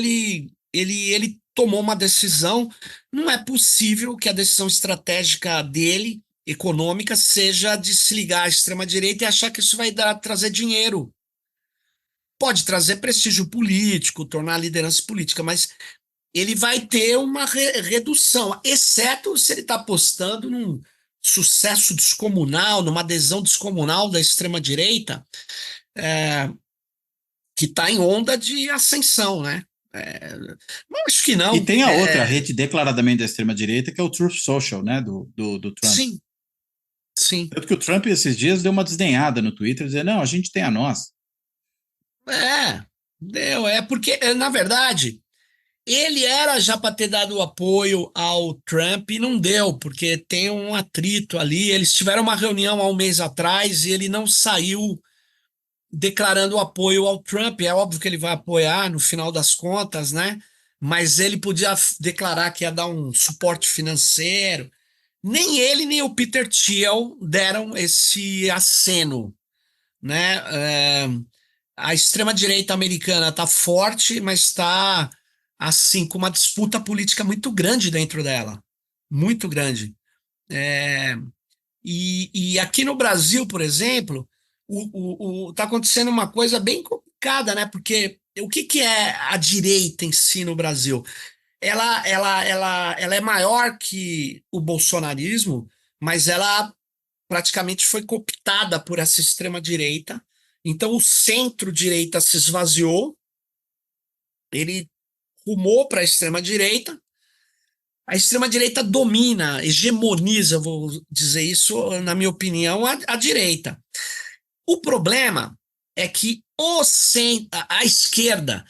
ele tomou uma decisão. Não é possível que a decisão estratégica dele, econômica, seja de se ligar à extrema-direita e achar que isso vai trazer dinheiro. Pode trazer prestígio político, tornar a liderança política, mas ele vai ter uma redução, exceto se ele está apostando num sucesso descomunal, numa adesão descomunal da extrema-direita, que está em onda de ascensão, né? Mas acho que E não. tem a outra rede declaradamente da extrema-direita, que é o Truth Social, né, do Trump. Sim, sim. Tanto que o Trump, esses dias, deu uma desdenhada no Twitter, dizendo, não, a gente tem a nós. Porque, na verdade, ele era já para ter dado apoio ao Trump e não deu, porque tem um atrito ali. Eles tiveram uma reunião há um mês atrás e ele não saiu declarando apoio ao Trump. É óbvio que ele vai apoiar no final das contas, né? Mas ele podia declarar que ia dar um suporte financeiro. Nem ele, nem o Peter Thiel deram esse aceno, né? A extrema-direita americana está forte, mas está assim com uma disputa política muito grande dentro dela, muito grande. É, e aqui no Brasil, por exemplo, tá acontecendo uma coisa bem complicada, né? Porque o que é a direita em si no Brasil? Ela é maior que o bolsonarismo, mas ela praticamente foi cooptada por essa extrema-direita. Então o centro-direita se esvaziou, ele rumou para a extrema-direita. A extrema-direita domina, hegemoniza, vou dizer isso, na minha opinião, a direita. O problema é que a esquerda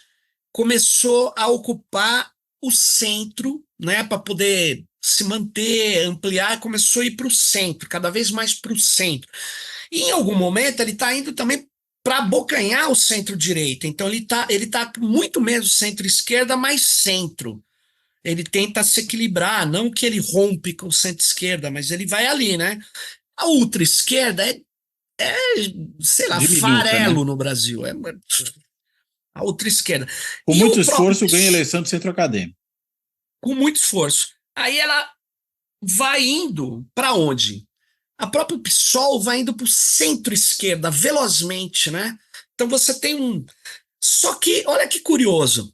começou a ocupar o centro, né, para poder se manter, ampliar, começou a ir para o centro, cada vez mais para o centro. E em algum momento ele está indo também para abocanhar o centro-direita. Então ele tá muito menos centro-esquerda, mais centro. Ele tenta se equilibrar, não que ele rompe com o centro-esquerda, mas ele vai ali, né? A ultra-esquerda é, sei lá, Diminuta, né? farelo no Brasil. A ultra-esquerda. Com E muito o próprio esforço, ganha a eleição do centro acadêmico. com muito esforço. Aí ela vai indo para onde? A própria PSOL vai indo para o centro-esquerda, velozmente, né? Então você tem um. Só que, olha que curioso,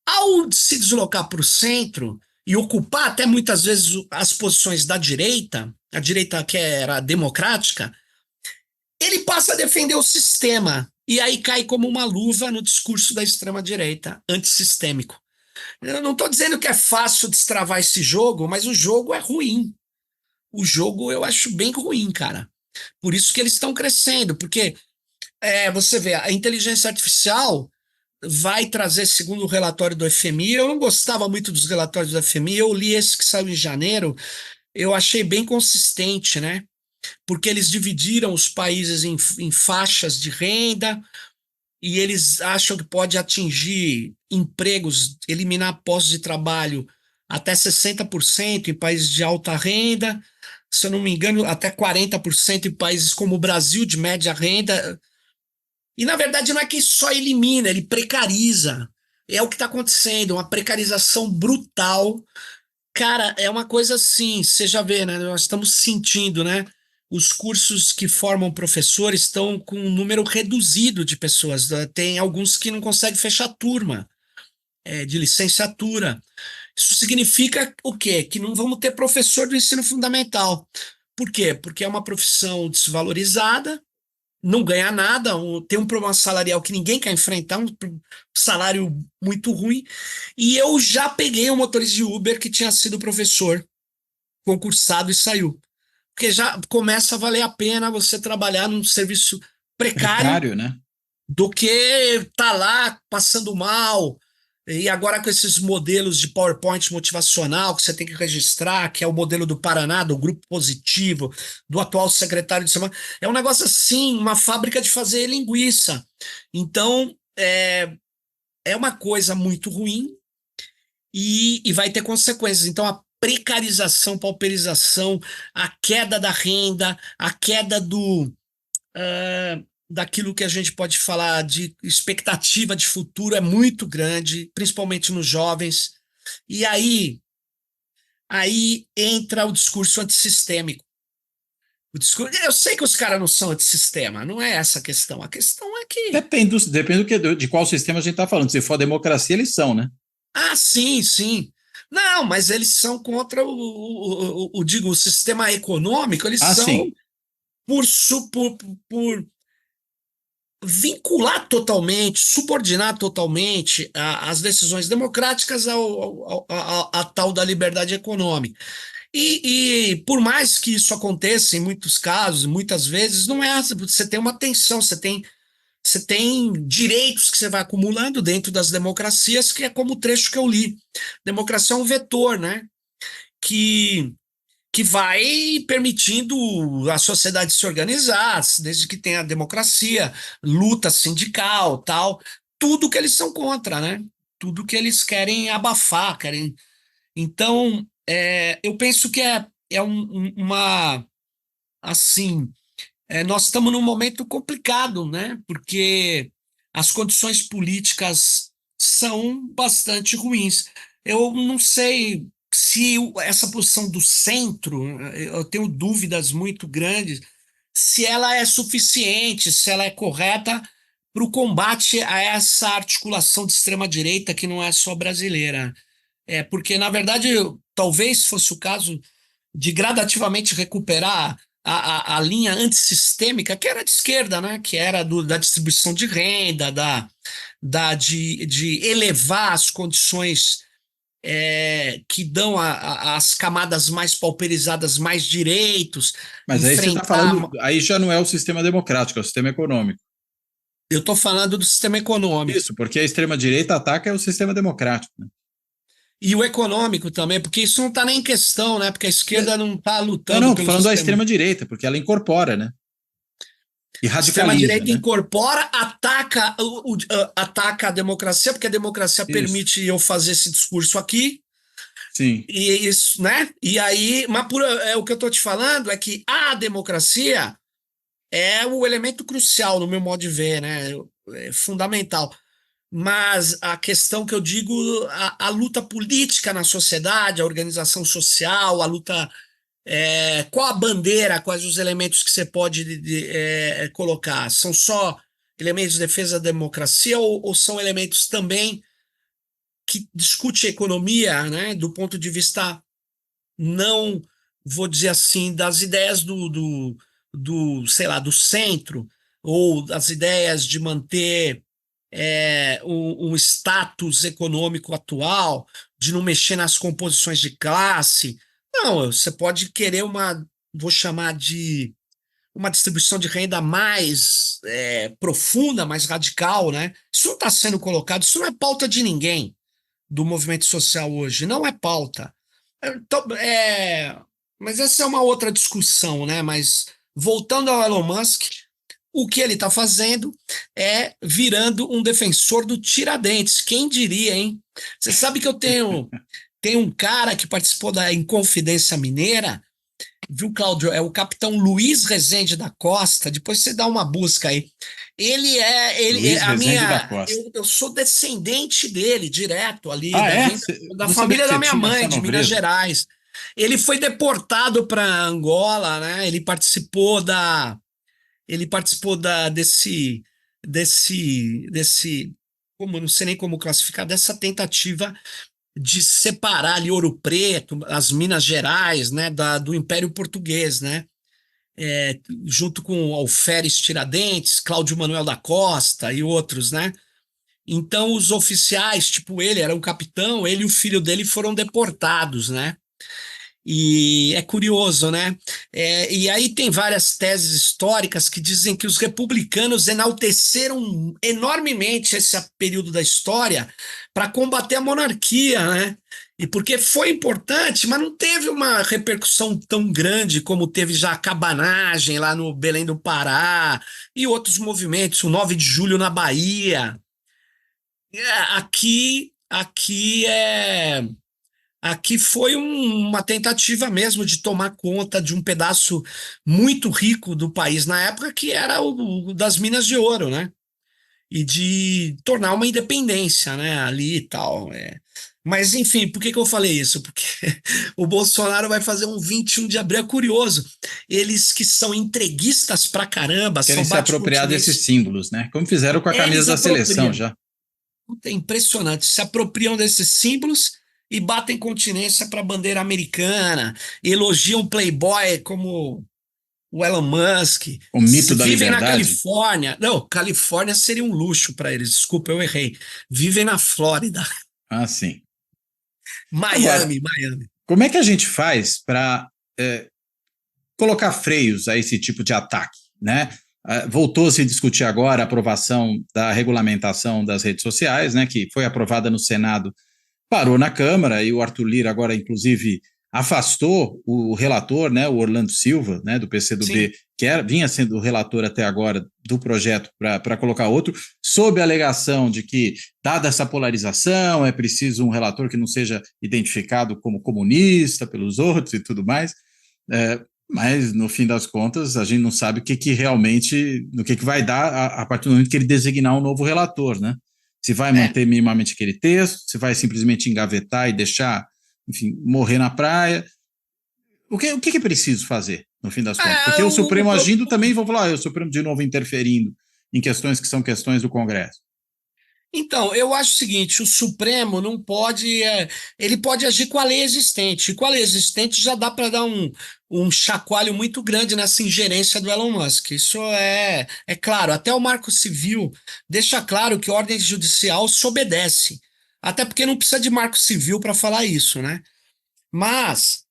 ao se deslocar para o centro e ocupar até muitas vezes as posições da direita, a direita que era democrática, ele passa a defender o sistema. E aí cai como uma luva no discurso da extrema-direita, antissistêmico. Eu não estou dizendo que é fácil destravar esse jogo, mas o jogo é ruim. O jogo eu acho bem ruim, cara. Por isso que eles estão crescendo, porque você vê, a inteligência artificial vai trazer, segundo o relatório do FMI, eu não gostava muito dos relatórios do FMI, eu li esse que saiu em janeiro, eu achei bem consistente, né? porque eles dividiram os países em faixas de renda e eles acham que pode atingir empregos, eliminar postos de trabalho até 60% em países de alta renda, se eu não me engano, até 40% em países como o Brasil, de média renda. E, na verdade, não é que só elimina, ele precariza. É o que está acontecendo, uma precarização brutal. Cara, é uma coisa assim, você já vê, né? Nós estamos sentindo, né? Os cursos que formam professores estão com um número reduzido de pessoas. Tem alguns que não conseguem fechar turma, de licenciatura. Isso significa o quê? Que não vamos ter professor do ensino fundamental. Por quê? Porque é uma profissão desvalorizada, não ganha nada, tem um problema salarial que ninguém quer enfrentar, um salário muito ruim. E eu já peguei um motorista de Uber que tinha sido professor, concursado e saiu. Porque já começa a valer a pena você trabalhar num serviço precário Precário, né? do que estar lá passando mal. E agora com esses modelos de PowerPoint motivacional que você tem que registrar, que é o modelo do Paraná, do Grupo Positivo, do atual secretário de Semana, é um negócio assim, uma fábrica de fazer linguiça. Então, é uma coisa muito ruim e vai ter consequências. Então, a precarização, pauperização, a queda da renda, a queda daquilo que a gente pode falar de expectativa de futuro é muito grande, principalmente nos jovens. E aí entra o discurso antissistêmico. Eu sei que os caras não são antissistema, não é essa a questão. A questão é que. Depende de qual sistema a gente está falando. Se for democracia, eles são, né? Ah, sim, sim. Não, mas eles são contra digo, o sistema econômico, eles Ah, são sim. por vincular totalmente, subordinar totalmente as decisões democráticas à tal da liberdade econômica. E por mais que isso aconteça em muitos casos, muitas vezes, não é. Você tem uma tensão, você tem direitos que você vai acumulando dentro das democracias, que é como o trecho que eu li. Democracia é um vetor, né? Que que vai permitindo a sociedade se organizar, desde que tenha democracia, luta sindical, tal, tudo que eles são contra, né? Tudo que eles querem abafar, querem. Então, eu penso que uma assim, nós estamos num momento complicado, né? Porque as condições políticas são bastante ruins. Eu não sei se essa posição do centro, eu tenho dúvidas muito grandes se ela é suficiente, se ela é correta para o combate a essa articulação de extrema-direita que não é só brasileira. Porque, na verdade, talvez fosse o caso de gradativamente recuperar a linha antissistêmica, que era de esquerda, né? Que era da distribuição de renda, de elevar as condições que dão às camadas mais pauperizadas mais direitos, Mas aí você está enfrentar. falando, aí já não é o sistema democrático, é o sistema econômico. Eu estou falando do sistema econômico. Isso, porque a extrema-direita ataca é o sistema democrático, né? E o econômico também, porque isso não está nem em questão, né? Porque a esquerda não está Não, lutando não, tô pelo falando da sistema. extrema-direita, porque ela incorpora, né? E radicaliza, Extrema-direita né? incorpora, ataca a democracia, porque a democracia Isso, permite eu fazer esse discurso aqui, sim. e isso, né? E aí, mas o que eu estou te falando é que a democracia é o elemento crucial, no meu modo de ver, né? É fundamental. Mas a questão que eu digo, a luta política na sociedade, a organização social, a luta. Qual a bandeira, quais os elementos que você pode colocar? São só elementos de defesa da democracia ou são elementos também que discute a economia, né, do ponto de vista não, vou dizer assim, das ideias sei lá, do centro, ou das ideias de manter um status econômico atual, de não mexer nas composições de classe. Não, você pode querer vou chamar de uma distribuição de renda mais profunda, mais radical, né? Isso não está sendo colocado, isso não é pauta de ninguém do movimento social hoje, não é pauta. Então, Mas essa é uma outra discussão, né? Mas voltando ao Elon Musk, o que ele está fazendo é virando um defensor do Tiradentes. Quem diria, hein? Você sabe que tem um cara que participou da Inconfidência Mineira, viu, Cláudio? É o capitão Luiz Rezende da Costa. Depois você dá uma busca aí. Ele é Luiz a Rezende da minha, Costa. eu sou descendente dele, direto ali, Ah, da é? gente, da Não sabia que família da você minha tinha mãe, essa de Minas nobreza. Gerais. Ele foi deportado para Angola, né? Ele participou desse, como não sei nem como classificar, dessa tentativa de separar ali Ouro Preto, as Minas Gerais, né, do Império Português, né? Junto com Alferes Tiradentes, Cláudio Manuel da Costa e outros, né? Então os oficiais, tipo ele, era um capitão, ele e o filho dele foram deportados, né? E é curioso, né? E aí tem várias teses históricas que dizem que os republicanos enalteceram enormemente esse período da história para combater a monarquia, né? E porque foi importante, mas não teve uma repercussão tão grande como teve já a cabanagem lá no Belém do Pará e outros movimentos, o 9 de julho na Bahia. Aqui é. Aqui foi uma tentativa mesmo de tomar conta de um pedaço muito rico do país na época, que era o das Minas de Ouro, né? E de tornar uma independência, né? Ali e tal. Mas, enfim, por que que eu falei isso? Porque o Bolsonaro vai fazer um 21 de abril, é curioso. Eles que são entreguistas pra caramba, Querem são se apropriar desses bate-continentes, símbolos, né? Como fizeram com a camisa eles da seleção apropriam. já. É impressionante, se apropriam desses símbolos e batem continência para a bandeira americana, elogiam Playboy como o Elon Musk, O mito da vivem na liberdade. Califórnia. Não, Califórnia seria um luxo para eles, desculpa, eu errei. Vivem na Flórida, Ah, sim. Agora, Miami. como é que a gente faz para colocar freios a esse tipo de ataque, né? Voltou a se discutir agora a aprovação da regulamentação das redes sociais, né, que foi aprovada no Senado, parou na Câmara, e o Arthur Lira agora, inclusive, afastou o relator, né, o Orlando Silva, né, do PCdoB, Sim. que vinha sendo o relator até agora do projeto para colocar outro, sob a alegação de que, dada essa polarização, é preciso um relator que não seja identificado como comunista pelos outros e tudo mais. Mas, no fim das contas, a gente não sabe o que realmente, no que vai dar a partir do momento que ele designar um novo relator, né? Se vai É, manter minimamente aquele texto, se vai simplesmente engavetar e deixar, enfim, morrer na praia. O que é preciso fazer, no fim das contas? é Porque o o, Supremo o, agindo também, vão falar, o Supremo de novo interferindo em questões que são questões do Congresso. Então, eu acho o seguinte: o Supremo não pode. Ele pode agir com a lei existente. E com a lei existente já dá para dar um chacoalho muito grande nessa ingerência do Elon Musk. Isso é claro. Até o Marco Civil deixa claro que ordem judicial se obedece. Até porque não precisa de Marco Civil para falar isso, né? Mas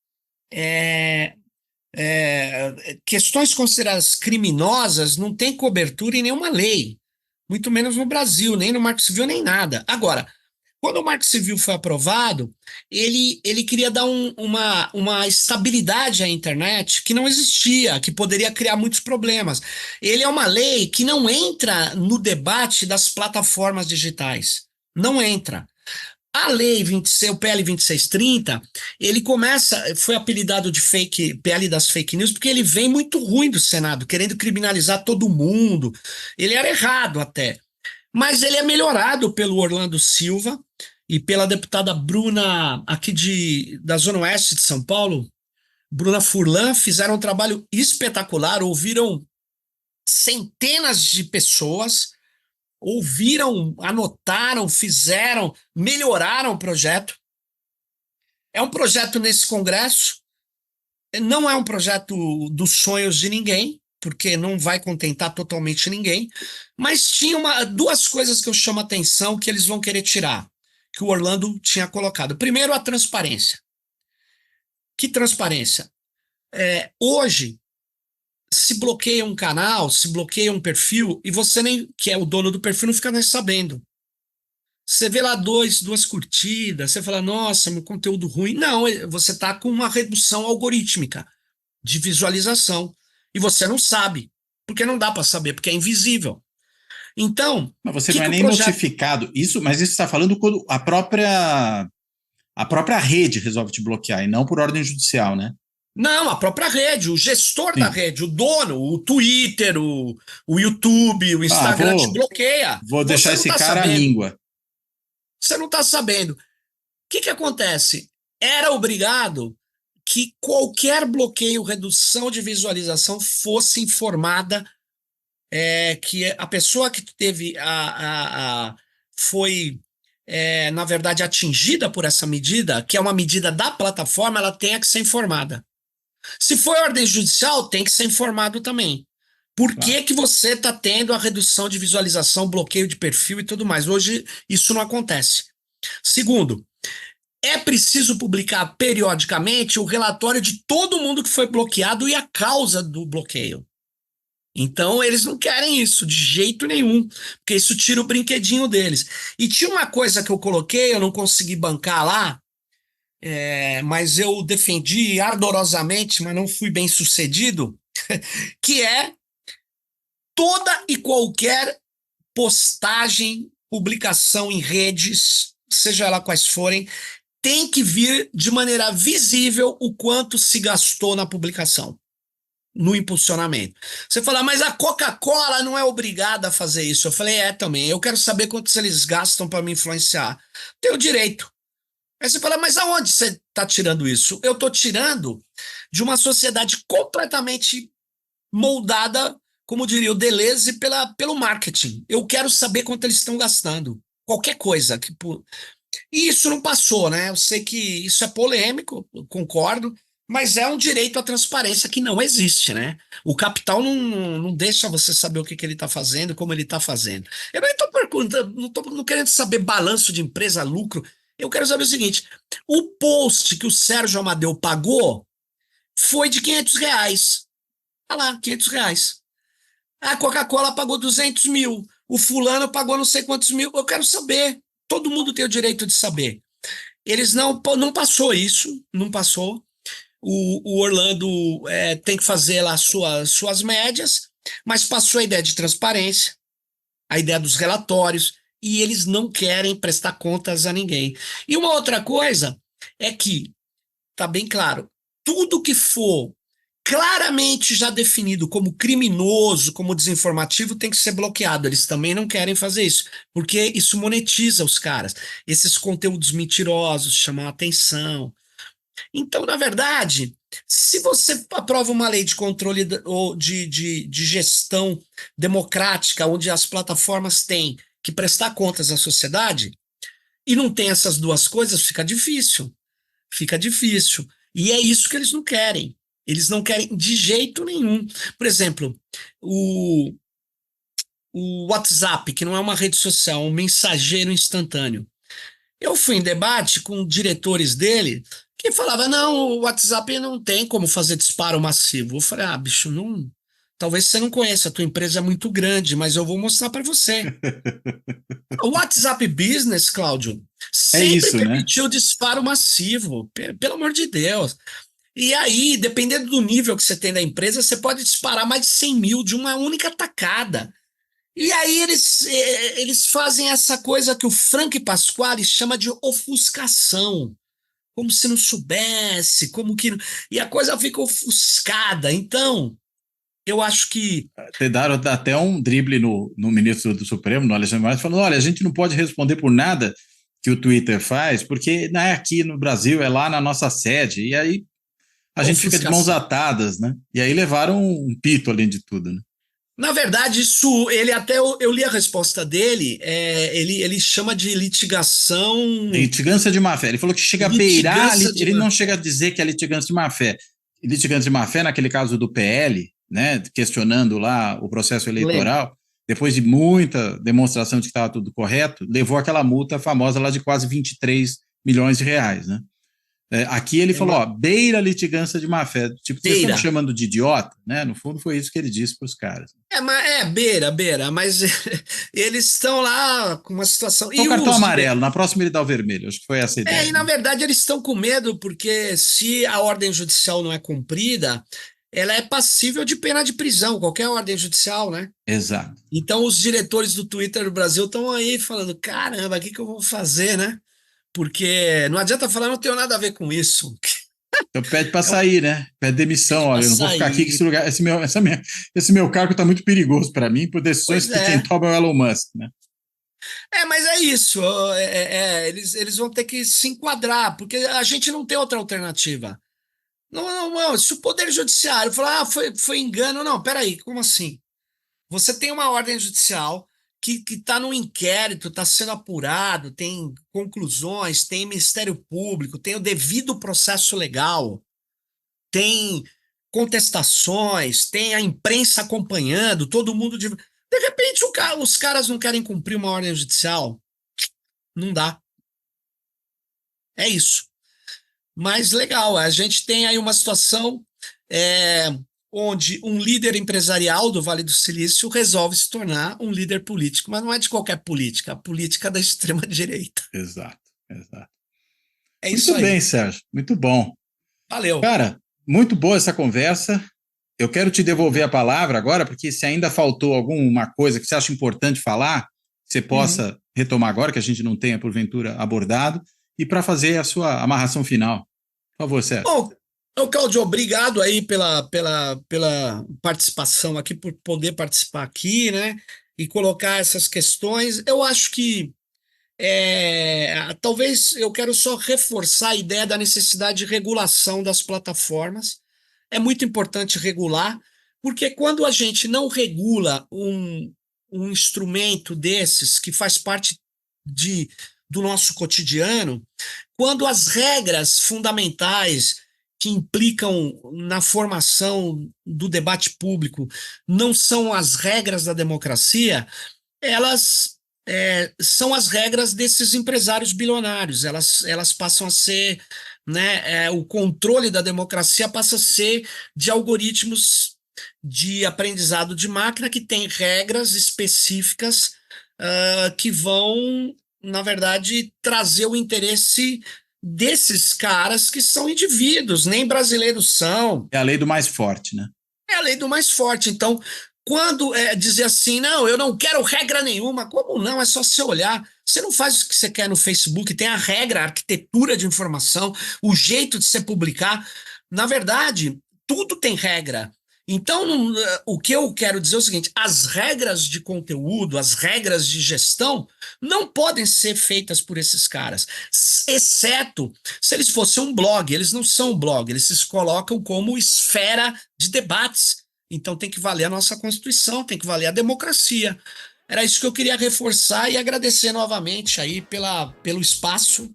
é, questões consideradas criminosas não têm cobertura em nenhuma lei, muito menos no Brasil, nem no Marco Civil, nem nada. Agora, quando o Marco Civil foi aprovado, ele queria dar uma estabilidade à internet que não existia, que poderia criar muitos problemas. Ele é uma lei que não entra no debate das plataformas digitais. Não entra. A lei 26, o PL 2630, ele começa, foi apelidado de fake, PL das fake news, porque ele vem muito ruim do Senado, querendo criminalizar todo mundo. Ele era errado até. Mas ele é melhorado pelo Orlando Silva e pela deputada Bruna, aqui da Zona Oeste de São Paulo, Bruna Furlan, fizeram um trabalho espetacular, ouviram centenas de pessoas, ouviram, anotaram, fizeram, melhoraram o projeto. É um projeto nesse Congresso, não é um projeto dos sonhos de ninguém, porque não vai contentar totalmente ninguém, mas tinha duas coisas que eu chamo a atenção que eles vão querer tirar, que o Orlando tinha colocado. Primeiro, a transparência. Que transparência? Hoje, se bloqueia um canal, se bloqueia um perfil, e você nem, que é o dono do perfil, não fica nem sabendo. Você vê lá duas curtidas, você fala, nossa, meu conteúdo ruim. Não, você está com uma redução algorítmica de visualização. E você não sabe, porque não dá para saber, porque é invisível. Então, o Mas você que não é que o nem projeto. notificado. Mas isso está falando quando a própria rede resolve te bloquear, e não por ordem judicial, né? Não, a própria rede, o gestor da Sim. rede, o dono, o Twitter, o YouTube, o Ah, Instagram te bloqueia. vou deixar Você não esse está cara à sabendo. míngua. Você não está sabendo. O que acontece? Era obrigado que qualquer bloqueio, redução de visualização fosse informada, que a pessoa que teve foi, na verdade, atingida por essa medida, que é uma medida da plataforma, ela tenha que ser informada. Se for ordem judicial, tem que ser informado também. Por Claro. que que você está tendo a redução de visualização, bloqueio de perfil e tudo mais? Hoje isso não acontece. Segundo, é preciso publicar periodicamente o relatório de todo mundo que foi bloqueado e a causa do bloqueio. Então, eles não querem isso de jeito nenhum, porque isso tira o brinquedinho deles. E tinha uma coisa que eu coloquei, eu não consegui bancar lá, mas eu defendi ardorosamente, mas não fui bem sucedido, que é toda e qualquer postagem, publicação em redes, seja ela quais forem, tem que vir de maneira visível o quanto se gastou na publicação, no impulsionamento. Você fala, mas a Coca-Cola não é obrigada a fazer isso. Eu falei, também. Eu quero saber quantos eles gastam para me influenciar. Tenho direito. Aí você fala, mas aonde você está tirando isso? Eu estou tirando de uma sociedade completamente moldada, como diria o Deleuze, pelo marketing. Eu quero saber quanto eles estão gastando. Qualquer coisa. E isso não passou, né? Eu sei que isso é polêmico, eu concordo, mas é um direito à transparência que não existe, né? O capital não deixa você saber o que, que ele está fazendo, como ele está fazendo. Eu não estou perguntando, não estou querendo saber balanço de empresa, lucro. Eu quero saber o seguinte: o post que o Sérgio Amadeu pagou foi de R$ 500. Olha lá, R$ 500. A Coca-Cola pagou 200 mil. O fulano pagou não sei quantos mil. Eu quero saber. Todo mundo tem o direito de saber. Eles não passou isso, não passou. O Orlando tem que fazer lá suas médias, mas passou a ideia de transparência, a ideia dos relatórios, e eles não querem prestar contas a ninguém. E uma outra coisa é que, tá bem claro, tudo que for claramente já definido como criminoso, como desinformativo, tem que ser bloqueado. Eles também não querem fazer isso, porque isso monetiza os caras. Esses conteúdos mentirosos chamam a atenção. Então, na verdade, se você aprova uma lei de controle ou de gestão democrática, onde as plataformas têm que prestar contas à sociedade, e não tem essas duas coisas, fica difícil. Fica difícil. E é isso que eles não querem. Eles não querem de jeito nenhum. Por exemplo, o, o WhatsApp, que não é uma rede social, é um mensageiro instantâneo. Eu fui em debate com diretores dele que falava, não, o WhatsApp não tem como fazer disparo massivo. Eu falei, bicho, não, talvez você não conheça, a tua empresa é muito grande, mas eu vou mostrar para você. O WhatsApp Business, Cláudio, É sempre isso, né? permitiu disparo massivo, pelo amor de Deus. E aí, dependendo do nível que você tem da empresa, você pode disparar mais de 100 mil de uma única tacada. E aí eles fazem essa coisa que o Frank Pasquale chama de ofuscação. Como se não soubesse, como que. E a coisa fica ofuscada. Então, eu acho que. Deram até um drible no ministro do Supremo, no Alexandre de Moraes, falando: olha, a gente não pode responder por nada que o Twitter faz, porque não é aqui no Brasil, é lá na nossa sede. E aí a gente fica de mãos Ofuscação. atadas, né? E aí levaram um pito além de tudo, né? Na verdade, isso, ele até, eu li a resposta dele, ele chama de litigação, Litigância de má fé. Ele falou que chega a beirar, litigância de ele má não fé. chega a dizer que é litigância de má fé. Litigância de má fé, naquele caso do PL, né, questionando lá o processo Lembro. eleitoral, depois de muita demonstração de que estava tudo correto, levou aquela multa famosa lá de quase 23 milhões de reais, né? Aqui ele falou, beira litigância de má-fé. Tipo, vocês estão me chamando de idiota, né? No fundo foi isso que ele disse para os caras. Beira, mas eles estão lá com uma situação... O cartão amarelo, na próxima ele dá o vermelho, acho que foi essa a ideia. E na verdade eles estão com medo, porque se a ordem judicial não é cumprida, ela é passível de pena de prisão, qualquer ordem judicial, né? Exato. Então os diretores do Twitter do Brasil estão aí falando, caramba, o que eu vou fazer, né? Porque não adianta falar, não tenho nada a ver com isso. Então pede para sair, né? Pede demissão, olha, eu não vou ficar aqui, que esse lugar, esse meu cargo está muito perigoso para mim, por decisões que quem toma é o Elon Musk, né? Mas é isso, eles vão ter que se enquadrar, porque a gente não tem outra alternativa. Não, se o Poder Judiciário falar, foi engano, não, peraí, como assim? Você tem uma ordem judicial que está no inquérito, está sendo apurado, tem conclusões, tem Ministério Público, tem o devido processo legal, tem contestações, tem a imprensa acompanhando, todo mundo... De repente os caras não querem cumprir uma ordem judicial. Não dá. É isso. Mas legal, a gente tem aí uma situação onde um líder empresarial do Vale do Silício resolve se tornar um líder político, mas não é de qualquer política, a política da extrema-direita. Exato. É isso aí. Muito bem, Sérgio, muito bom. Valeu. Cara, muito boa essa conversa. Eu quero te devolver a palavra agora, porque se ainda faltou alguma coisa que você acha importante falar, você possa retomar agora, que a gente não tenha, porventura, abordado, e para fazer a sua amarração final. Por favor, Sérgio. Bom, Cláudio, obrigado aí pela participação aqui, por poder participar aqui, né, e colocar essas questões. Eu acho que talvez eu quero só reforçar a ideia da necessidade de regulação das plataformas. É muito importante regular, porque quando a gente não regula um instrumento desses que faz parte do nosso cotidiano, quando as regras fundamentais que implicam na formação do debate público não são as regras da democracia, elas são as regras desses empresários bilionários, elas passam a ser, né, o controle da democracia passa a ser de algoritmos de aprendizado de máquina que tem regras específicas que vão, na verdade, trazer o interesse desses caras que são indivíduos, nem brasileiros são. É a lei do mais forte, né? É a lei do mais forte. Então, quando dizer assim, não, eu não quero regra nenhuma, como não? É só você olhar. Você não faz o que você quer no Facebook, tem a regra, a arquitetura de informação, o jeito de se publicar. Na verdade, tudo tem regra. Então, o que eu quero dizer é o seguinte, as regras de conteúdo, as regras de gestão não podem ser feitas por esses caras, exceto se eles fossem um blog. Eles não são um blog, eles se colocam como esfera de debates. Então tem que valer a nossa Constituição, tem que valer a democracia. Era isso que eu queria reforçar e agradecer novamente aí pelo espaço.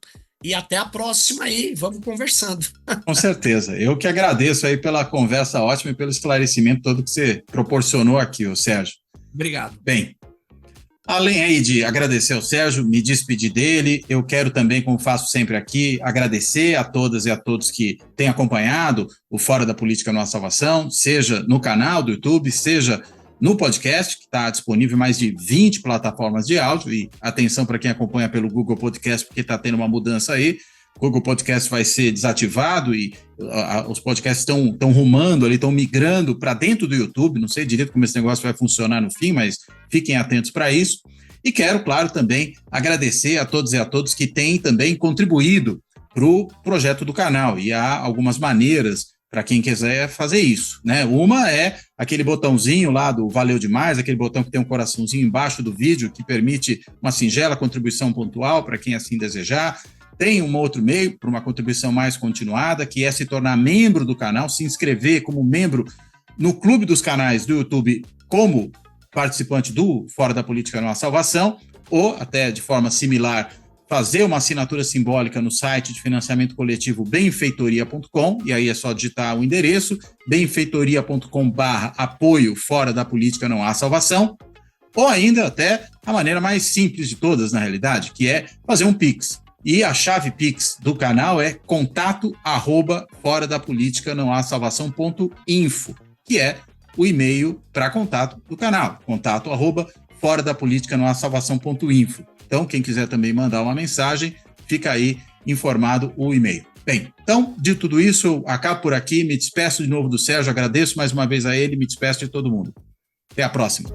E até a próxima aí, vamos conversando. Com certeza. Eu que agradeço aí pela conversa ótima e pelo esclarecimento todo que você proporcionou aqui, ô Sérgio. Obrigado. Bem, além aí de agradecer ao Sérgio, me despedir dele, eu quero também, como faço sempre aqui, agradecer a todas e a todos que têm acompanhado o Fora da Política Não Há Salvação, seja no canal do YouTube, seja no podcast, que está disponível em mais de 20 plataformas de áudio, e atenção para quem acompanha pelo Google Podcast, porque está tendo uma mudança aí, o Google Podcast vai ser desativado e os podcasts estão rumando ali, estão migrando para dentro do YouTube, não sei direito como esse negócio vai funcionar no fim, mas fiquem atentos para isso. E quero, claro, também agradecer a todos e a todos que têm também contribuído para o projeto do canal, e há algumas maneiras para quem quiser fazer isso, né? Uma é aquele botãozinho lá do Valeu Demais, aquele botão que tem um coraçãozinho embaixo do vídeo que permite uma singela contribuição pontual para quem assim desejar. Tem um outro meio para uma contribuição mais continuada, que é se tornar membro do canal, se inscrever como membro no Clube dos Canais do YouTube como participante do Fora da Política Não Há Salvação, ou até de forma similar, fazer uma assinatura simbólica no site de financiamento coletivo benfeitoria.com, e aí é só digitar o endereço, benfeitoria.com/apoio Fora da Política Não Há Salvação, ou ainda até a maneira mais simples de todas, na realidade, que é fazer um Pix. E a chave Pix do canal é contato@foradapoliticanãohasalvação.info, que é o e-mail para contato do canal, contato@foradapoliticanãohasalvação.info. Então, quem quiser também mandar uma mensagem, fica aí informado o e-mail. Bem, então, de tudo isso, eu acabo por aqui, me despeço de novo do Sérgio, agradeço mais uma vez a ele, me despeço de todo mundo. Até a próxima.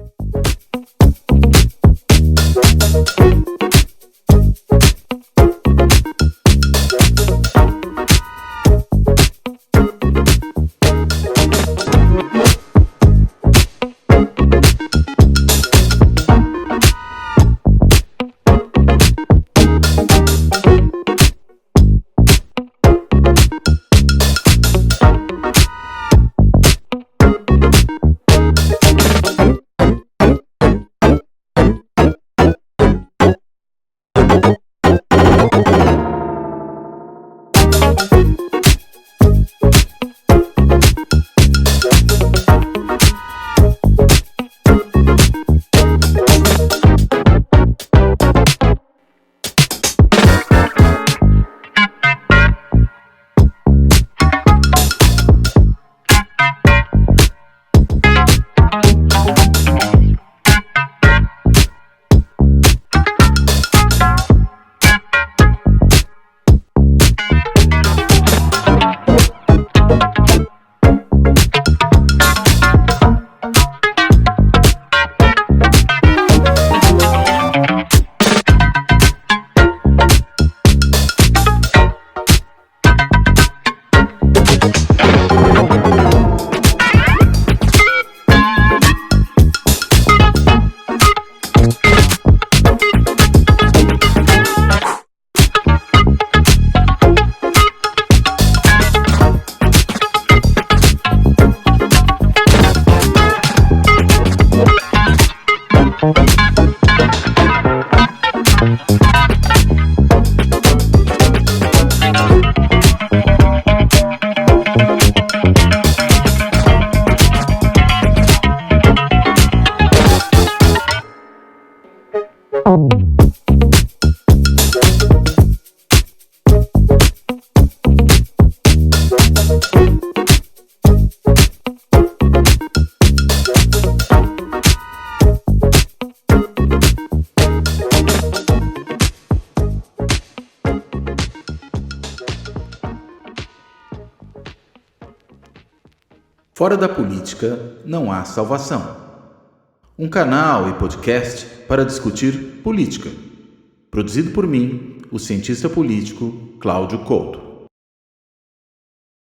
Fora da política não há salvação. Um canal e podcast para discutir política. Produzido por mim, o cientista político Cláudio Couto.